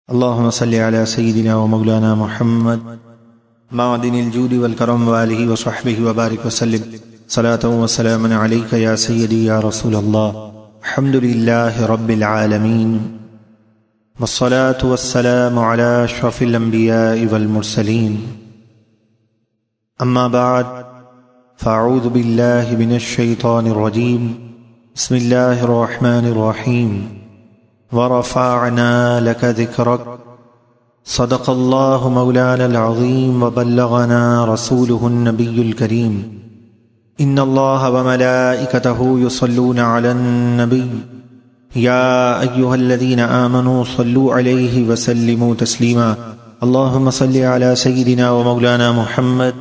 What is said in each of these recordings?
اللهم صل على سيدنا ومولانا محمد معدن الجود والكرم وآله وصحبه وبارك وسلم صلاة وسلاما عليك يا سيدي يا رسول الله. الحمد لله رب العالمين والصلاة والسلام على أشرف الأنبياء والمرسلين. أما بعد فأعوذ بالله من الشيطان الرجيم. بسم الله الرحمن الرحيم. ورفعنا لك ذكرك. صدق الله مولانا العظيم وبلغنا رسوله النبي الكريم. إن الله وملائكته يصلون على النبي يا أيها الذين آمنوا صلوا عليه وسلموا تسليما. اللهم صل على سيدنا ومولانا محمد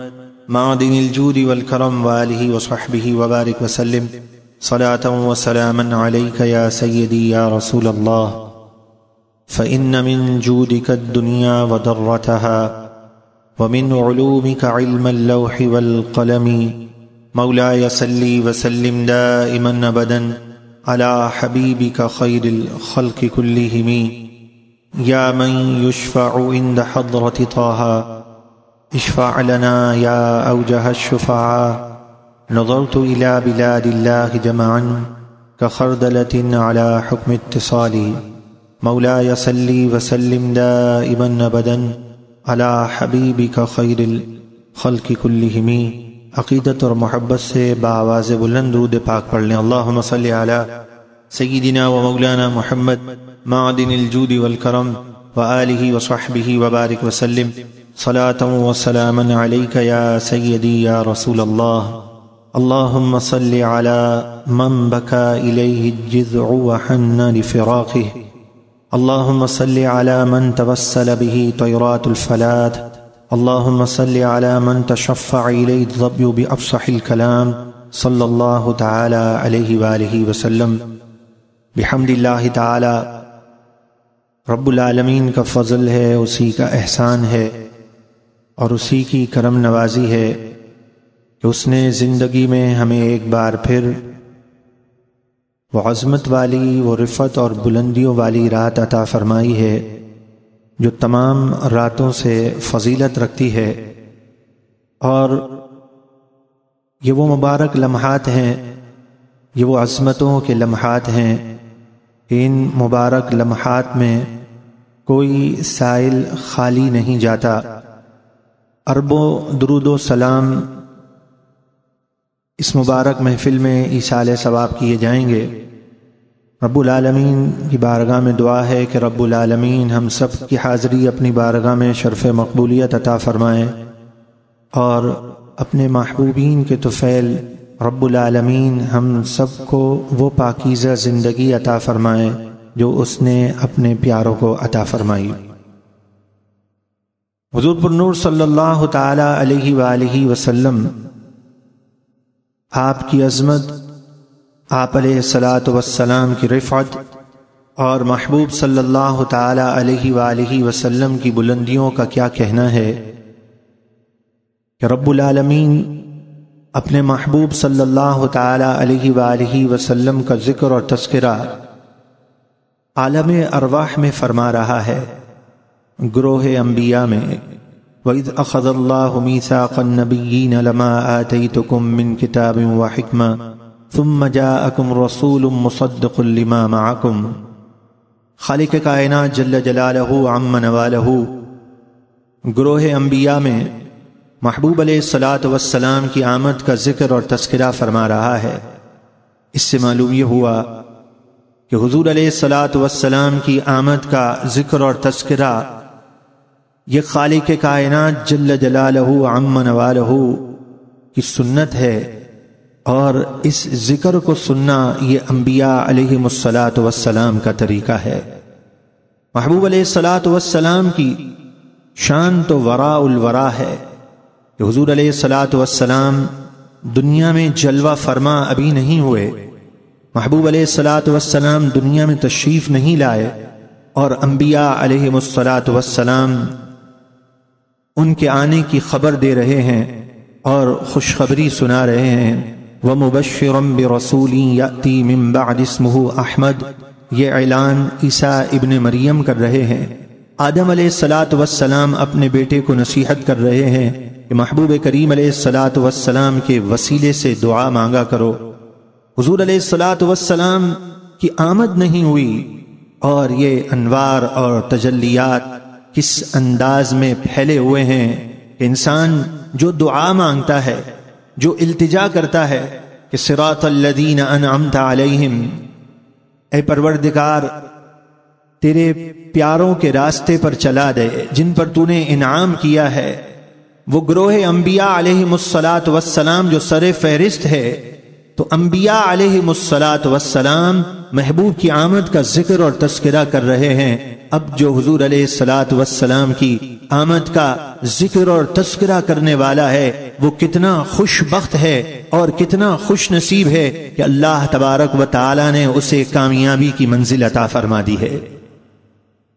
معدن الجود والكرم وآله وصحبه وبارك وسلم صلاة وسلاما عليك يا سيدي يا رسول الله. فإن من جودك الدنيا وضرتها ومن علومك علم اللوح والقلم. مولاي صل وسلم دائما أبدا على حبيبك خير الخلق كلهم. يا من يشفع عند حضرة طه اشفع لنا يا أوجه الشفعاء. نظرت إلى بلاد الله جمعا كخردلة على حكم اتصالي. مولاي صل وسلم دائما أبدا على حبيبك خير الخلق كلهم. عقیدت اور محبت سے بآواز بلند درود پاک پڑھ لیں. اللہم صلی علی سیدنا و مولانا محمد معدن الجود والکرم وآلہ وصحبہ وبارک وسلم صلاة وسلاما علیک یا سیدی یا رسول اللہ. اللهم صل على من بكى إليه الجذع وحن لفراقه. اللهم صل على من توسل به طيرات الفلات. اللهم صل على من تشفع إليه الظبي بأفصح الكلام صلى الله تعالى عليه وآله وسلم. بحمد اللہ تعالی. رب العالمین کا فضل ہے، اسی کا احسان ہے اور اسی کی کرم نوازی ہے کہ اس نے زندگی میں ہمیں ایک بار پھر وہ عظمت والی، وہ رفعت اور بلندیوں والی رات عطا فرمائی ہے جو تمام راتوں سے فضیلت رکھتی ہے. اور یہ وہ مبارک لمحات ہیں، یہ وہ عظمتوں کے لمحات ہیں. ان مبارک لمحات میں کوئی سائل خالی نہیں جاتا. اربوں درود و سلام اس مبارک محفل میں ایصال ثواب کیے جائیں گے. رب العالمین کی بارگاہ میں دعا ہے کہ رب العالمین ہم سب کی حاضری اپنی بارگاہ میں شرف مقبولیت عطا فرمائیں اور اپنے محبوبین کے طفیل رب العالمین ہم سب کو وہ پاکیزہ زندگی عطا فرمائیں جو اس نے اپنے پیاروں کو عطا فرمائی. حضور پر نور صلی اللہ تعالی علیہ وآلہ وسلم، آپ کی عظمت، آپ علیہ الصلاۃ والسلام کی رفعت اور محبوب صلی اللہ تعالی علیہ وآلہ وسلم کی بلندیوں کا کیا کہنا ہے کہ رب العالمین اپنے محبوب صلی اللہ تعالی علیہ وآلہ وسلم کا ذکر اور تذکرہ عالم ارواح میں فرما رہا ہے. گروہ انبیاء میں وَإِذْ أَخَذَ اللَّهُ مِيثَاقَ النَّبِيِّينَ لَمَا آتَيْتُكُم مِّن كِتَابٍ وَحِكْمَةٍ ثُمَّ جَاءَكُمْ رَسُولٌ مُصَدِّقٌ لِّمَا مَعَكُمْ. خالق کائنات جل جلالہ عم نوالہ گروہ انبیاء میں محبوب علیہ الصلاۃ والسلام کی آمد کا ذکر اور تذکرہ فرما رہا ہے. اس سے معلوم یہ ہوا کہ حضور علیہ الصلاۃ والسلام کی آمد کا ذکر اور تذکرہ یہ خالق کائنات جل جلالہ عم نوالہ کی سنت ہے، اور اس ذکر کو سننا یہ انبیاء علیہم الصلاۃ والسلام کا طریقہ ہے. محبوب علیہ الصلاۃ والسلام کی شان تو وراء الورا ہے کہ حضور علیہ الصلاۃ والسلام دنیا میں جلوہ فرما ابھی نہیں ہوئے. محبوب علیہ الصلاۃ والسلام دنیا میں تشریف نہیں لائے اور انبیاء علیہم الصلاۃ والسلام ان کے آنے کی خبر دے رہے ہیں اور خوشخبری سنا رہے ہیں. وَمُبَشِّرًا بِرَسُولٍ يَأْتِي مِن بَعْدِ اسْمُهُ أَحْمَدُ. یہ اعلان عیسیٰ ابن مریم کر رہے ہیں آدم علیہ الصلاۃ والسلام اپنے بیٹے کو نصیحت کر رہے ہیں کہ محبوب کریم علیہ الصلاۃ والسلام کے وسیلے سے دعا مانگا کرو۔ حضور علیہ الصلاۃ والسلام کی آمد نہیں ہوئی اور یہ انوار اور تجلیات کس انداز میں پھیلے ہوئے ہیں کہ انسان جو دعا مانگتا ہے، جو التجا کرتا ہے کہ صراط الذین انعمت علیہم، اے پروردگار تیرے پیاروں کے راستے پر چلا دے جن پر تو نے انعام کیا ہے، وہ گروہ انبیاء علیہم الصلاۃ والسلام جو سر فہرست ہے، تو انبیاء علیہم الصلاۃ والسلام محبوب کی آمد کا ذکر اور تذکرہ کر رہے ہیں۔ اب جو حضور علیہ الصلاۃ والسلام کی آمد کا ذکر اور تذکرہ کرنے والا ہے وہ کتنا خوش بخت ہے اور کتنا خوش نصیب ہے کہ اللہ تبارک و تعالی نے اسے کامیابی کی منزل عطا فرما دی ہے۔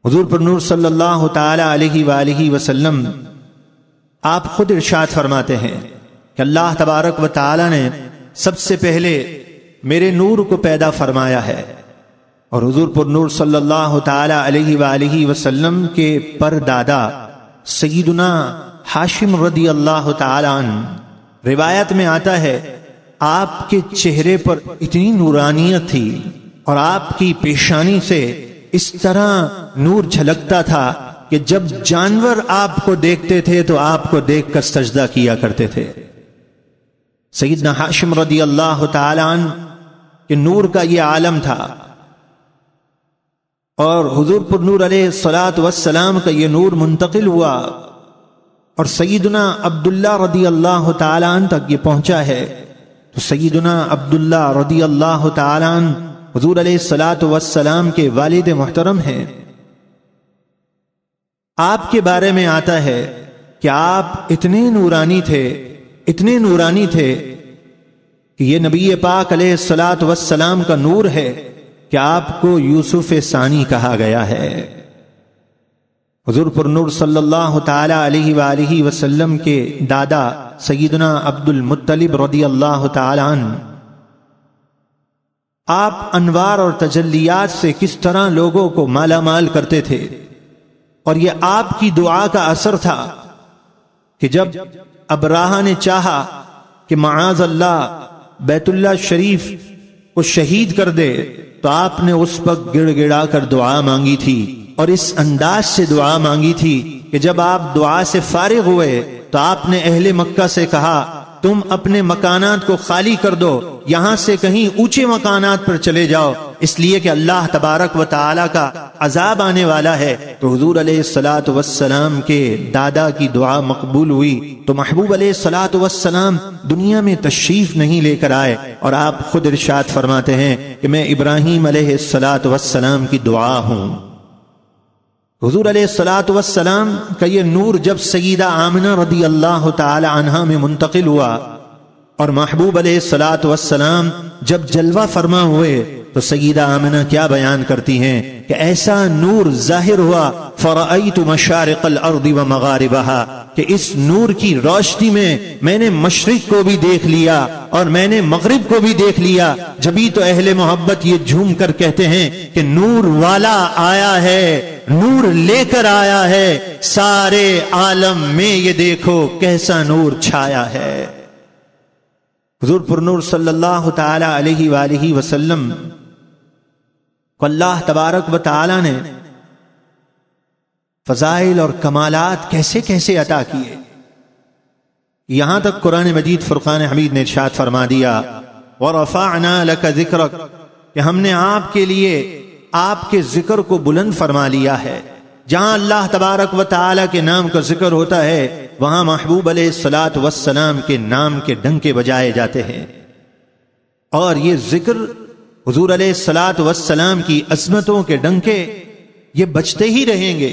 حضور پر نور صلی اللہ تعالی علیہ وآلہ وسلم آپ خود ارشاد فرماتے ہیں کہ اللہ تبارک و تعالی نے سب سے پہلے میرے نور کو پیدا فرمایا ہے، اور حضور پر نور صلی اللہ تعالی علیہ وآلہ وسلم کے پردادا سیدنا ہاشم رضی اللہ تعالی عنہ، روایت میں آتا ہے آپ کے چہرے پر اتنی نورانیت تھی اور آپ کی پیشانی سے اس طرح نور جھلکتا تھا کہ جب جانور آپ کو دیکھتے تھے تو آپ کو دیکھ کر سجدہ کیا کرتے تھے۔ سیدنا ہاشم رضی اللہ تعالی عنہ کہ نور کا یہ عالم تھا، اور حضور پر نور علیہ الصلاۃ والسلام کا یہ نور منتقل ہوا اور سیدنا عبداللہ رضی اللہ تعالی عنہ تک یہ پہنچا ہے۔ تو سیدنا عبداللہ رضی اللہ تعالی عنہ حضور علیہ الصلاۃ والسلام کے والد محترم ہیں۔ آپ کے بارے میں آتا ہے کہ آپ اتنے نورانی تھے کہ یہ نبی پاک علیہ الصلاۃ والسلام کا نور ہے کہ آپ کو یوسف ثانی کہا گیا ہے۔ حضور پر نور صلی اللہ تعالی علیہ وآلہ وسلم کے دادا سیدنا عبد المطلب رضی اللہ تعالی عنہ، آپ انوار اور تجلیات سے کس طرح لوگوں کو مالا مال کرتے تھے، اور یہ آپ کی دعا کا اثر تھا کہ جب ابراہہ نے چاہا کہ معاذ اللہ بیت اللہ شریف کو شہید کر دے تو آپ نے اس پر گڑ گڑا کر دعا مانگی تھی، اور اس انداز سے دعا مانگی تھی کہ جب آپ دعا سے فارغ ہوئے تو آپ نے اہل مکہ سے کہا تم اپنے مکانات کو خالی کر دو، یہاں سے کہیں اونچے مکانات پر چلے جاؤ، اس لیے کہ اللہ تبارک و تعالی کا عذاب آنے والا ہے۔ تو حضور علیہ الصلاۃ والسلام کے دادا کی دعا مقبول ہوئی، تو محبوب علیہ الصلاۃ والسلام دنیا میں تشریف نہیں لے کر آئے، اور آپ خود ارشاد فرماتے ہیں کہ میں ابراہیم علیہ الصلاۃ والسلام کی دعا ہوں۔ حضور علیہ الصلاۃ والسلام کا یہ نور جب سیدہ آمنہ رضی اللہ تعالی عنہا میں منتقل ہوا، اور محبوب علیہ الصلاۃ والسلام جب جلوہ فرما ہوئے تو سیدہ آمنہ کیا بیان کرتی ہیں کہ ایسا نور ظاہر ہوا فرأیت مشارق الارض ومغاربها، کہ اس نور کی روشنی میں نے مشرق کو بھی دیکھ لیا اور میں نے مغرب کو بھی دیکھ لیا۔ جبھی تو اہل محبت یہ جھوم کر کہتے ہیں کہ نور والا آیا ہے، نور لے کر آیا ہے، سارے عالم میں یہ دیکھو کیسا نور چھایا ہے۔ حضور پر نور صلی اللہ تعالی علیہ وآلہ وسلم کو اللہ تبارک و تعالی نے فضائل اور کمالات کیسے کیسے عطا کیے، یہاں تک قرآن مجید فرقان حمید نے ارشاد فرما دیا وَرَفَعْنَا لَكَ ذِكْرَكَ، کہ ہم نے آپ کے لیے آپ کے ذکر کو بلند فرما لیا ہے۔ جہاں اللہ تبارک و تعالی کے نام کا ذکر ہوتا ہے وہاں محبوب علیہ الصلاۃ والسلام کے نام کے ڈنکے بجائے جاتے ہیں، اور یہ ذکر حضور علیہ الصلاۃ والسلام کی عظمتوں کے ڈنکے یہ بجتے ہی رہیں گے۔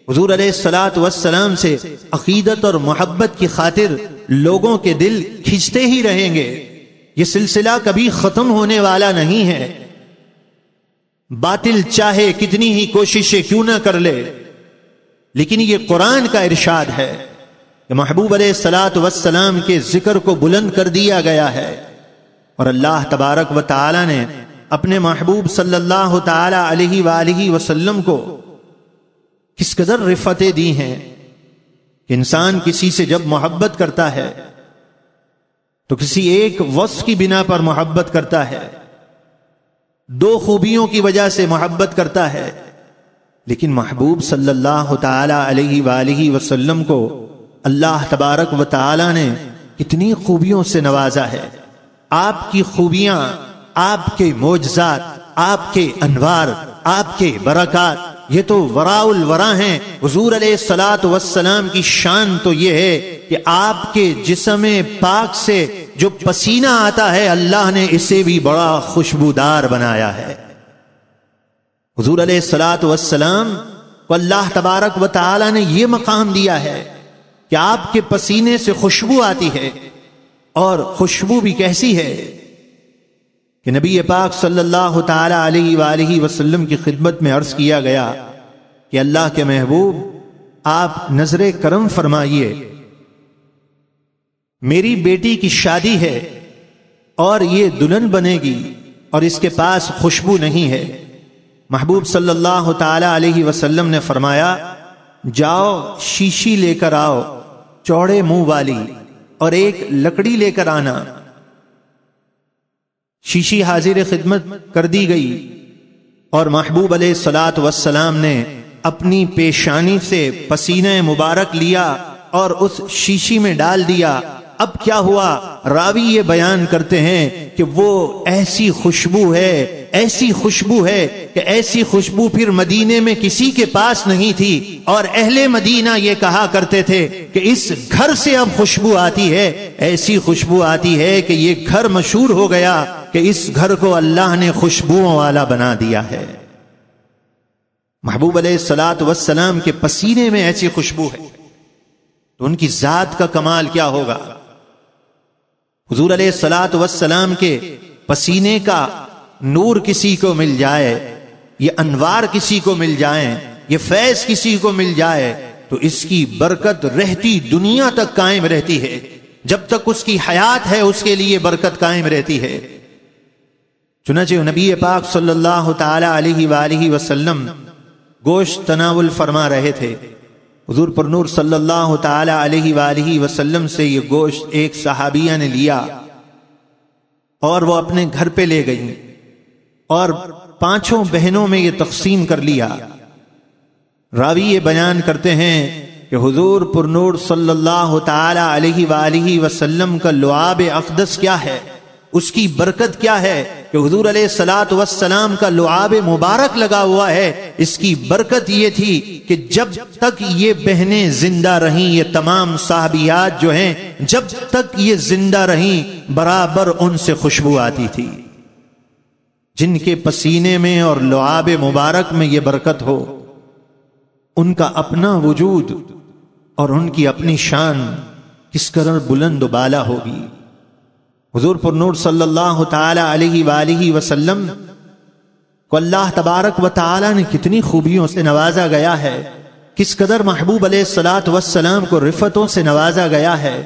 حضور علیہ الصلاۃ والسلام سے عقیدت اور محبت کی خاطر لوگوں کے دل کھنچتے ہی رہیں گے، یہ سلسلہ کبھی ختم ہونے والا نہیں ہے۔ باطل چاہے کتنی ہی کوششیں کیوں نہ کر لے، لیکن یہ قرآن کا ارشاد ہے کہ محبوب علیہ الصلاۃ والسلام کے ذکر کو بلند کر دیا گیا ہے، اور اللہ تبارک و تعالی نے اپنے محبوب صلی اللہ تعالی علیہ وآلہ وسلم کو کس قدر رفتیں دی ہیں کہ انسان کسی سے جب محبت کرتا ہے تو کسی ایک وصف کی بنا پر محبت کرتا ہے، دو خوبیوں کی وجہ سے محبت کرتا ہے، لیکن محبوب صلی اللہ تعالی علیہ وآلہ وسلم کو اللہ تبارک و تعالی نے کتنی خوبیوں سے نوازا ہے۔ آپ کی خوبیاں، آپ کے معجزات، آپ کے انوار، آپ کے برکات، یہ تو وراء الورا ہیں۔ حضور علیہ الصلوۃ والسلام کی شان تو یہ ہے کہ آپ کے جسم پاک سے جو پسینہ آتا ہے اللہ نے اسے بھی بڑا خوشبودار بنایا ہے۔ حضور علیہ الصلوۃ والسلام کو اللہ تبارک و تعالی نے یہ مقام دیا ہے کہ آپ کے پسینے سے خوشبو آتی ہے، اور خوشبو بھی کیسی ہے کہ نبی پاک صلی اللہ تعالی علیہ وآلہ وسلم کی خدمت میں عرض کیا گیا کہ اللہ کے محبوب آپ نظر کرم فرمائیے، میری بیٹی کی شادی ہے اور یہ دلہن بنے گی اور اس کے پاس خوشبو نہیں ہے۔ محبوب صلی اللہ تعالی علیہ وسلم نے فرمایا، جاؤ شیشی لے کر آؤ چوڑے منہ والی، اور ایک لکڑی لے کر آنا۔ شیشی حاضر خدمت کر دی گئی اور محبوب علیہ الصلوۃ والسلام نے اپنی پیشانی سے پسینہ مبارک لیا اور اس شیشی میں ڈال دیا۔ اب کیا ہوا؟ راوی یہ بیان کرتے ہیں کہ وہ ایسی خوشبو ہے، ایسی خوشبو ہے کہ ایسی خوشبو پھر مدینے میں کسی کے پاس نہیں تھی، اور اہل مدینہ یہ کہا کرتے تھے کہ اس گھر سے اب خوشبو آتی ہے، ایسی خوشبو آتی ہے کہ یہ گھر مشہور ہو گیا کہ اس گھر کو اللہ نے خوشبوؤں والا بنا دیا ہے۔ محبوب علیہ الصلوۃ والسلام کے پسینے میں ایسی خوشبو ہے تو ان کی ذات کا کمال کیا ہوگا۔ حضور علیہ الصلوۃ والسلام کے پسینے کا نور کسی کو مل جائے، یہ انوار کسی کو مل جائیں، یہ فیض کسی کو مل جائے تو اس کی برکت رہتی دنیا تک قائم رہتی ہے، جب تک اس کی حیات ہے اس کے لیے برکت قائم رہتی ہے۔ چنانچہ نبی پاک صلی اللہ تعالی علیہ وآلہ وسلم گوشت تناول فرما رہے تھے۔ حضور پر نور صلی اللہ تعالی علیہ وآلہ وسلم سے یہ گوشت ایک صحابیہ نے لیا اور وہ اپنے گھر پہ لے گئی اور 5 بہنوں میں یہ تقسیم کر لیا۔ راوی یہ بیان کرتے ہیں کہ حضور پر نور صلی اللہ تعالی علیہ وآلہ وسلم کا لعاب اقدس کیا ہے، اس کی برکت کیا ہے کہ حضور علیہ الصلوۃ والسلام کا لعاب مبارک لگا ہوا ہے۔ اس کی برکت یہ تھی کہ جب تک یہ بہنیں زندہ رہیں، یہ تمام صحابیات جو ہیں جب تک یہ زندہ رہیں برابر ان سے خوشبو آتی تھی۔ جن کے پسینے میں اور لعاب مبارک میں یہ برکت ہو، ان کا اپنا وجود اور ان کی اپنی شان کس قدر بلند و بالا ہوگی۔ حضور پر نور صلی اللہ تعالی علیہ وآلہ وسلم کو اللہ تبارک و تعالی نے کتنی خوبیوں سے نوازا گیا ہے، کس قدر محبوب علیہ الصلوۃ والسلام کو رفتوں سے نوازا گیا ہے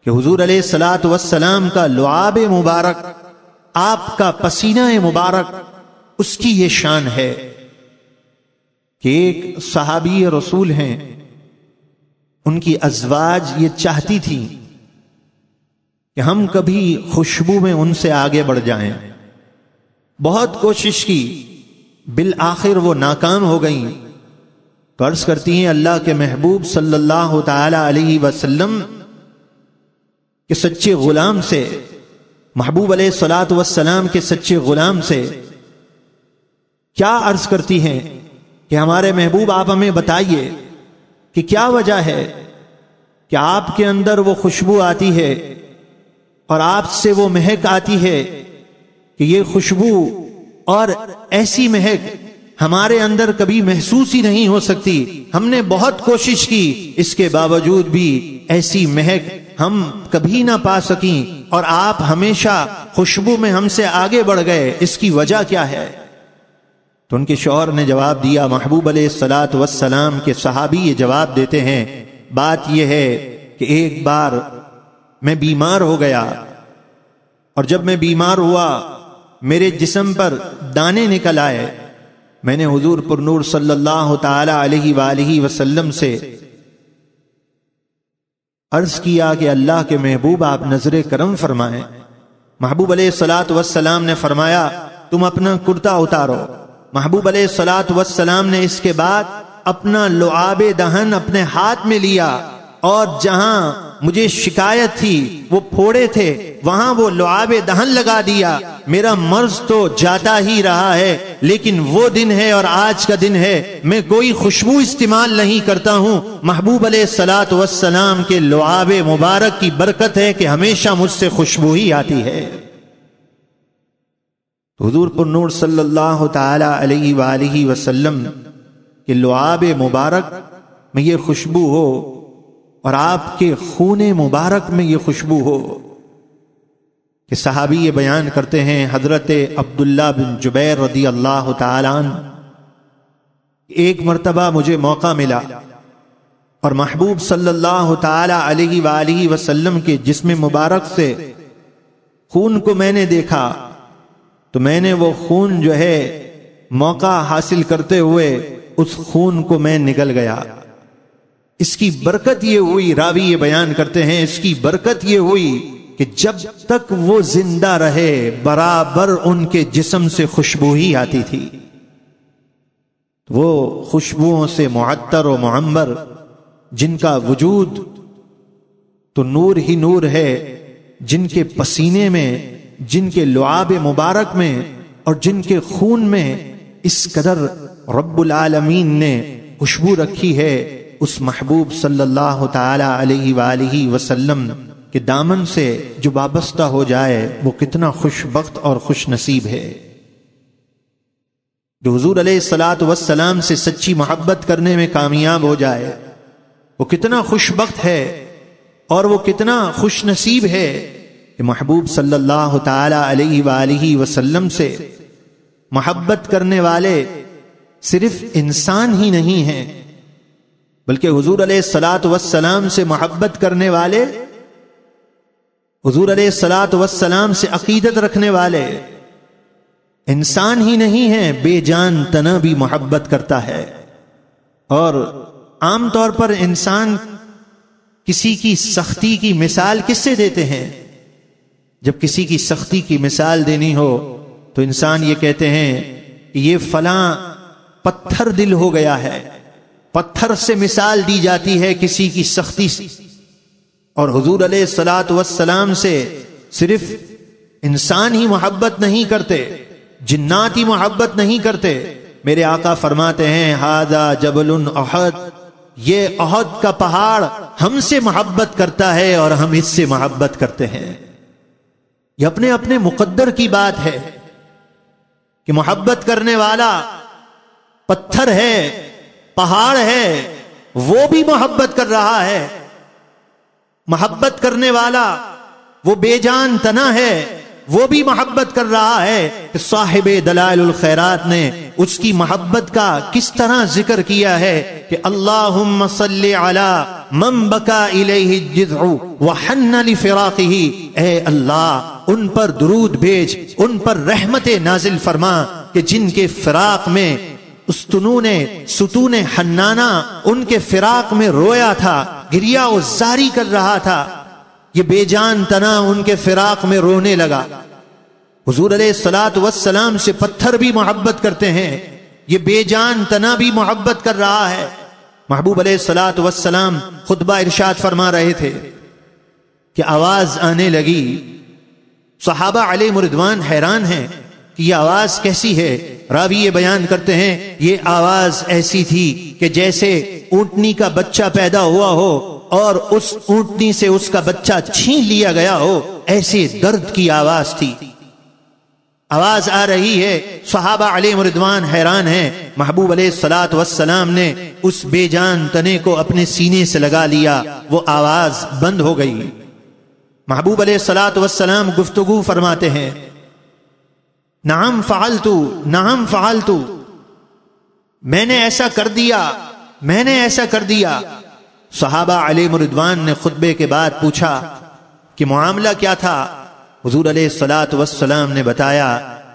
کہ حضور علیہ الصلوۃ والسلام کا لعاب مبارک، آپ کا پسینہ مبارک، اس کی یہ شان ہے کہ ایک صحابی رسول ہیں، ان کی ازواج یہ چاہتی تھی کہ ہم کبھی خوشبو میں ان سے آگے بڑھ جائیں، بہت کوشش کی، بالآخر وہ ناکام ہو گئیں۔ تو عرض کرتی ہیں اللہ کے محبوب صلی اللہ تعالی علیہ وسلم کے سچے غلام سے، محبوب علیہ الصلوۃ والسلام کے سچے غلام سے کیا عرض کرتی ہیں کہ ہمارے محبوب آپ ہمیں بتائیے کہ کیا وجہ ہے کہ آپ کے اندر وہ خوشبو آتی ہے اور آپ سے وہ مہک آتی ہے کہ یہ خوشبو اور ایسی مہک ہمارے اندر کبھی محسوس ہی نہیں ہو سکتی۔ ہم نے بہت کوشش کی، اس کے باوجود بھی ایسی مہک ہم کبھی نہ پا سکیں، اور آپ ہمیشہ خوشبو میں ہم سے آگے بڑھ گئے، اس کی وجہ کیا ہے؟ تو ان کے شوہر نے جواب دیا، محبوب علیہ الصلوۃ والسلام کے صحابی یہ جواب دیتے ہیں، بات یہ ہے کہ ایک بار میں بیمار ہو گیا، اور جب میں بیمار ہوا میرے جسم پر دانے نکل آئے، میں نے حضور پر نور صلی اللہ تعالی علیہ وآلہ وسلم سے عرض کیا کہ اللہ کے محبوب آپ نظر کرم فرمائیں۔ محبوب علیہ الصلوۃ والسلام نے فرمایا تم اپنا کرتا اتارو۔ محبوب علیہ الصلوۃ والسلام نے اس کے بعد اپنا لعاب دہن اپنے ہاتھ میں لیا اور جہاں مجھے شکایت تھی وہ پھوڑے تھے وہاں وہ لعاب دہن لگا دیا۔ میرا مرض تو جاتا ہی رہا ہے لیکن وہ دن ہے اور آج کا دن ہے میں کوئی خوشبو استعمال نہیں کرتا ہوں۔ محبوب علیہ الصلوۃ والسلام کے لعاب مبارک کی برکت ہے کہ ہمیشہ مجھ سے خوشبو ہی آتی ہے۔ حضور پر نور صلی اللہ تعالی علیہ وآلہ وسلم کہ لعاب مبارک میں یہ خوشبو ہو اور آپ کے خون مبارک میں یہ خوشبو ہو کہ صحابی یہ بیان کرتے ہیں حضرت عبداللہ بن جبیر رضی اللہ تعالی عنہ ایک مرتبہ مجھے موقع ملا اور محبوب صلی اللہ تعالی علیہ وآلہ وسلم کے جسم مبارک سے خون کو میں نے دیکھا تو میں نے وہ خون جو ہے موقع حاصل کرتے ہوئے اس خون کو میں نگل گیا۔ اس کی برکت یہ ہوئی، راوی یہ بیان کرتے ہیں، اس کی برکت یہ ہوئی کہ جب تک وہ زندہ رہے برابر ان کے جسم سے خوشبو ہی آتی تھی۔ وہ خوشبوؤں سے معطر و معمر جن کا وجود تو نور ہی نور ہے، جن کے پسینے میں، جن کے لعاب مبارک میں اور جن کے خون میں اس قدر رب العالمین نے خوشبو رکھی ہے، اس محبوب صلی اللہ تعالی علیہ وآلہ وسلم کے دامن سے جو وابستہ ہو جائے وہ کتنا خوش بخت اور خوش نصیب ہے۔ جو حضور علیہ الصلوۃ والسلام سے سچی محبت کرنے میں کامیاب ہو جائے وہ کتنا خوش بخت ہے اور وہ کتنا خوش نصیب ہے کہ محبوب صلی اللہ تعالی علیہ وآلہ وسلم سے محبت کرنے والے صرف انسان ہی نہیں ہیں بلکہ حضور علیہ الصلوۃ والسلام سے محبت کرنے والے، حضور علیہ الصلوۃ والسلام سے عقیدت رکھنے والے انسان ہی نہیں ہیں، بے جان تنا بھی محبت کرتا ہے۔ اور عام طور پر انسان کسی کی سختی کی مثال کس سے دیتے ہیں؟ جب کسی کی سختی کی مثال دینی ہو تو انسان یہ کہتے ہیں کہ یہ فلاں پتھر دل ہو گیا ہے، پتھر سے مثال دی جاتی ہے کسی کی سختی سے۔ اور حضور علیہ الصلوۃ والسلام سے صرف انسان ہی محبت نہیں کرتے، جنات ہی محبت نہیں کرتے۔ میرے آقا فرماتے ہیں ھذا جبل احد، یہ احد کا پہاڑ ہم سے محبت کرتا ہے اور ہم اس سے محبت کرتے ہیں۔ یہ اپنے اپنے مقدر کی بات ہے کہ محبت کرنے والا پتھر ہے، پہاڑ ہے، وہ بھی محبت کر رہا ہے۔ محبت کرنے والا وہ بے جان تنا ہے، وہ بھی محبت کر رہا ہے۔ صاحب دلائل الخیرات نے اس کی محبت کا کس طرح ذکر کیا ہے کہ اللہم صلی علی من بکا الیہ الجذع وحن لفراقہ، اے اللہ ان پر درود بھیج، ان پر رحمت نازل فرما کہ جن کے فراق میں ستون حنانہ ان کے فراق میں رویا تھا، گریا و زاری کر رہا تھا، یہ بے جان تنا ان کے فراق میں رونے لگا۔ حضور علیہ الصلوۃ والسلام سے پتھر بھی محبت کرتے ہیں، یہ بے جان تنا بھی محبت کر رہا ہے۔ محبوب علیہ الصلوۃ والسلام خطبہ ارشاد فرما رہے تھے کہ آواز آنے لگی، صحابہ علیہ رضوان حیران ہیں کہ یہ آواز کیسی ہے۔ راوی یہ بیان کرتے ہیں یہ آواز ایسی تھی کہ جیسے اونٹنی کا بچہ پیدا ہوا ہو اور اس اونٹنی سے اس کا بچہ چھین لیا گیا ہو، ایسے درد کی آواز تھی۔ آواز آ رہی ہے، صحابہ علیہ رضوان حیران ہیں۔ محبوب علیہ الصلوۃ والسلام نے اس بے جان تنے کو اپنے سینے سے لگا لیا، وہ آواز بند ہو گئی۔ محبوب علیہ الصلوۃ والسلام گفتگو فرماتے ہیں، نعم فعلتو، نعم فعلتو، میں نے ایسا کر دیا، میں نے ایسا کر دیا۔ صحابہ علیہ رضوان نے خطبے کے بعد پوچھا کہ معاملہ کیا تھا؟ حضور علیہ الصلوۃ والسلام نے بتایا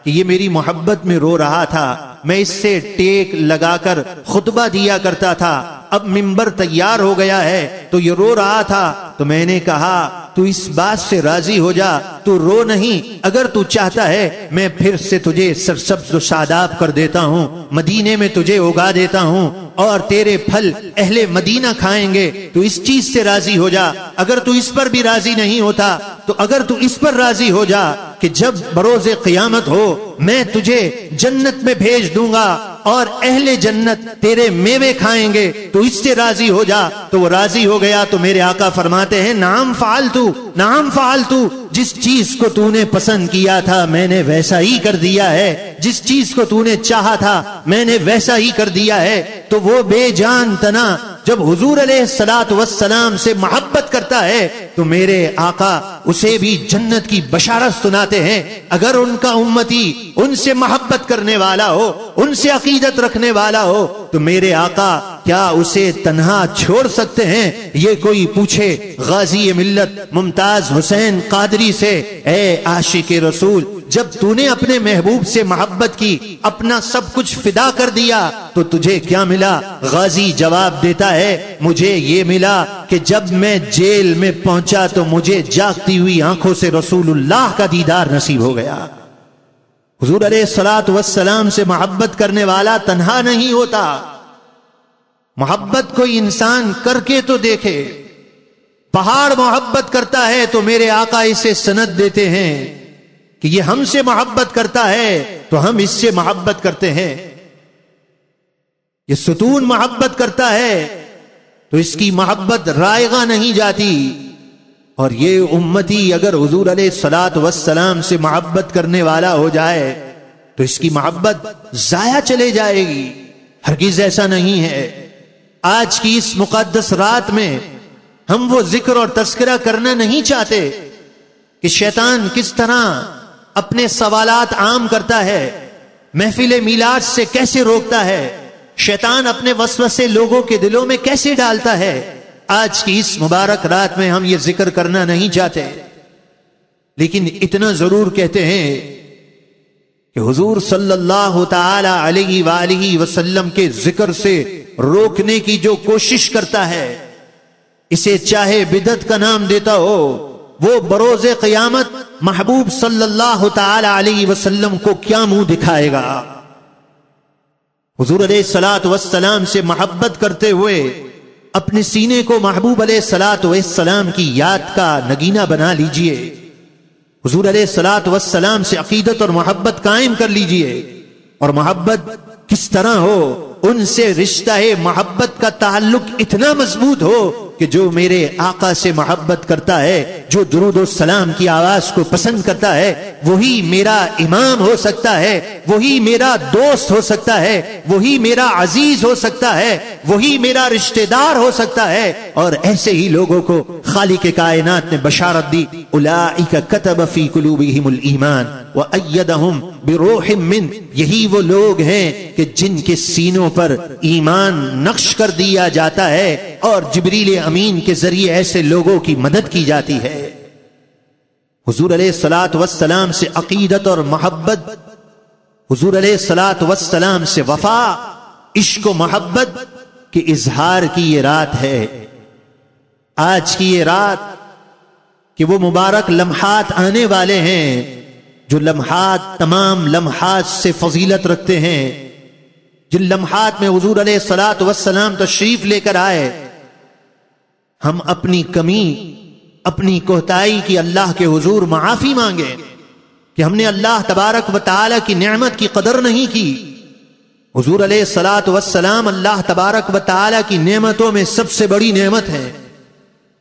کہ کہ یہ میری محبت میں رو رہا تھا، میں اس سے ٹیک لگا کر خطبہ دیا کرتا تھا، اب منبر تیار ہو گیا ہے تو یہ رو رہا تھا، تو میں نے کہا تو اس بات سے راضی ہو جا، تو رو نہیں، اگر تو چاہتا ہے میں پھر سے تجھے سرسبز و شاداب کر دیتا ہوں، مدینے میں تجھے اگا دیتا ہوں اور تیرے پھل اہل مدینہ کھائیں گے، تو اس چیز سے راضی ہو جا۔ اگر تو اس پر بھی راضی نہیں ہوتا تو اگر تو اس پر راضی ہو جا کہ جب بروز قیامت ہو میں تجھے جنت میں بھیج دوں گا اور اہل جنت تیرے میوے کھائیں گے، تو اس سے راضی ہو جا۔ تو وہ راضی ہو گیا، تو میرے آقا فرماتے ہیں نعم فعلتو، نعم فعلتو، جس چیز کو تو نے پسند کیا تھا میں نے ویسا ہی کر دیا ہے، جس چیز کو تو نے چاہا تھا میں نے ویسا ہی کر دیا ہے۔ تو وہ بے جان تنا جب حضور علیہ الصلوۃ والسلام سے محبت کرتا ہے تو میرے آقا اسے بھی جنت کی بشارت سناتے ہیں۔ اگر ان کا امتی ان سے محبت کرنے والا ہو، ان سے عقیدت رکھنے والا ہو، تو میرے آقا کیا اسے تنہا چھوڑ سکتے ہیں؟ یہ کوئی پوچھے غازی ملت ممتاز حسین قادری سے، اے عاشق رسول، جب تو نے اپنے محبوب سے محبت کی، اپنا سب کچھ فدا کر دیا، تو تجھے کیا ملا؟ غازی جواب دیتا ہے مجھے یہ ملا کہ جب میں جیل میں پہنچا تو مجھے جاگتی ہوئی آنکھوں سے رسول اللہ کا دیدار نصیب ہو گیا۔ حضور علیہ الصلوۃ والسلام سے محبت کرنے والا تنہا نہیں ہوتا، محبت کوئی انسان کر کے تو دیکھے۔ پہاڑ محبت کرتا ہے تو میرے آقا اسے سند دیتے ہیں کہ یہ ہم سے محبت کرتا ہے تو ہم اس سے محبت کرتے ہیں۔ یہ ستون محبت کرتا ہے تو اس کی محبت رائگاں نہیں جاتی، اور یہ امتی اگر حضور علیہ الصلوۃ والسلام سے محبت کرنے والا ہو جائے تو اس کی محبت ضائع چلے جائے گی۔ ہرگز ایسا نہیں ہے۔ آج کی اس مقدس رات میں ہم وہ ذکر اور تذکرہ کرنا نہیں چاہتے کہ شیطان کس طرح اپنے سوالات عام کرتا ہے، محفل میلاد سے کیسے روکتا ہے، شیطان اپنے وسوسے لوگوں کے دلوں میں کیسے ڈالتا ہے۔ آج کی اس مبارک رات میں ہم یہ ذکر کرنا نہیں چاہتے، لیکن اتنا ضرور کہتے ہیں کہ حضور صلی اللہ تعالی علیہ وآلہ وسلم کے ذکر سے روکنے کی جو کوشش کرتا ہے، اسے چاہے بدعت کا نام دیتا ہو، وہ بروز قیامت محبوب صلی اللہ تعالی علیہ وسلم کو کیا منہ دکھائے گا؟ حضور علیہ الصلوۃ والسلام سے محبت کرتے ہوئے اپنے سینے کو محبوب علیہ الصلوۃ والسلام کی یاد کا نگینہ بنا لیجئے، حضور علیہ الصلوۃ والسلام سے عقیدت اور محبت قائم کر لیجئے، اور محبت کس طرح ہو؟ ان سے رشتہ محبت کا تعلق اتنا مضبوط ہو کہ جو میرے آقا سے محبت کرتا ہے، جو درود و سلام کی آواز کو پسند کرتا ہے، وہی میرا امام ہو سکتا ہے، وہی میرا دوست ہو سکتا ہے، وہی میرا عزیز ہو سکتا ہے، وہی میرا رشتہ دار ہو سکتا ہے۔ اور ایسے ہی لوگوں کو خالق کائنات نے بشارت دی، اولئک کتب فی قلوبہم الایمان وایدہم بروح من، یہی وہ لوگ ہیں کہ جن کے سینوں پر ایمان نقش کر دیا جاتا ہے اور جبریل امین کے ذریعے ایسے لوگوں کی مدد کی جاتی ہے۔ حضور علیہ الصلوۃ والسلام سے عقیدت اور محبت، حضور علیہ الصلوۃ والسلام سے وفا، عشق و محبت کے اظہار کی یہ رات ہے۔ آج کی یہ رات کہ وہ مبارک لمحات آنے والے ہیں جو لمحات تمام لمحات سے فضیلت رکھتے ہیں، جن لمحات میں حضور علیہ الصلوۃ والسلام تشریف لے کر آئے، ہم اپنی کمی، اپنی کوتاہی کی اللہ کے حضور معافی مانگے کہ ہم نے اللہ تبارک و تعالی کی نعمت کی قدر نہیں کی۔ حضور علیہ الصلوۃ والسلام اللہ تبارک و تعالی کی نعمتوں میں سب سے بڑی نعمت ہے۔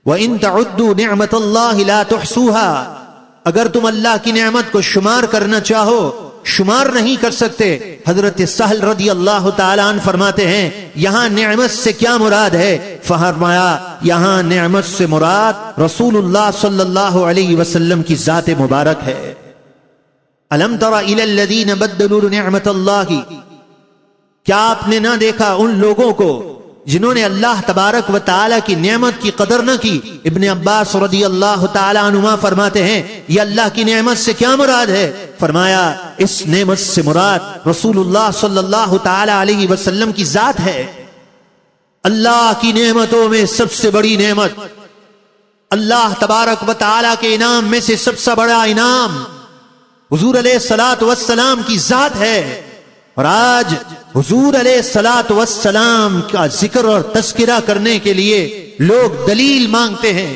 وَإِن تَعُدُّوا نِعْمَةَ اللَّهِ لَا تُحْصُوهَا، اگر تم اللہ کی نعمت کو شمار کرنا چاہو شمار نہیں کر سکتے۔ حضرت سہل رضی اللہ تعالیٰ عنہ فرماتے ہیں یہاں نعمت سے کیا مراد ہے؟ فرمایا یہاں نعمت سے مراد رسول اللہ صلی اللہ علیہ وسلم کی ذات مبارک ہے۔ الم تر الی الذین بدلوا نعمت اللہ، کیا آپ نے نہ دیکھا ان لوگوں کو جنہوں نے اللہ تبارک و تعالی کی نعمت کی قدر نہ کی؟ ابن عباس رضی اللہ تعالی عنہما فرماتے ہیں یہ اللہ کی نعمت سے کیا مراد ہے؟ فرمایا اس نعمت سے مراد رسول اللہ صلی اللہ تعالی علیہ وسلم کی ذات ہے۔ اللہ کی نعمتوں میں سب سے بڑی نعمت، اللہ تبارک و تعالی کے انعام میں سے سب سے بڑا انعام حضور علیہ الصلوۃ والسلام کی ذات ہے۔ اور آج حضور علیہ الصلوۃ والسلام کا ذکر اور تذکرہ کرنے کے لیے لوگ دلیل مانگتے ہیں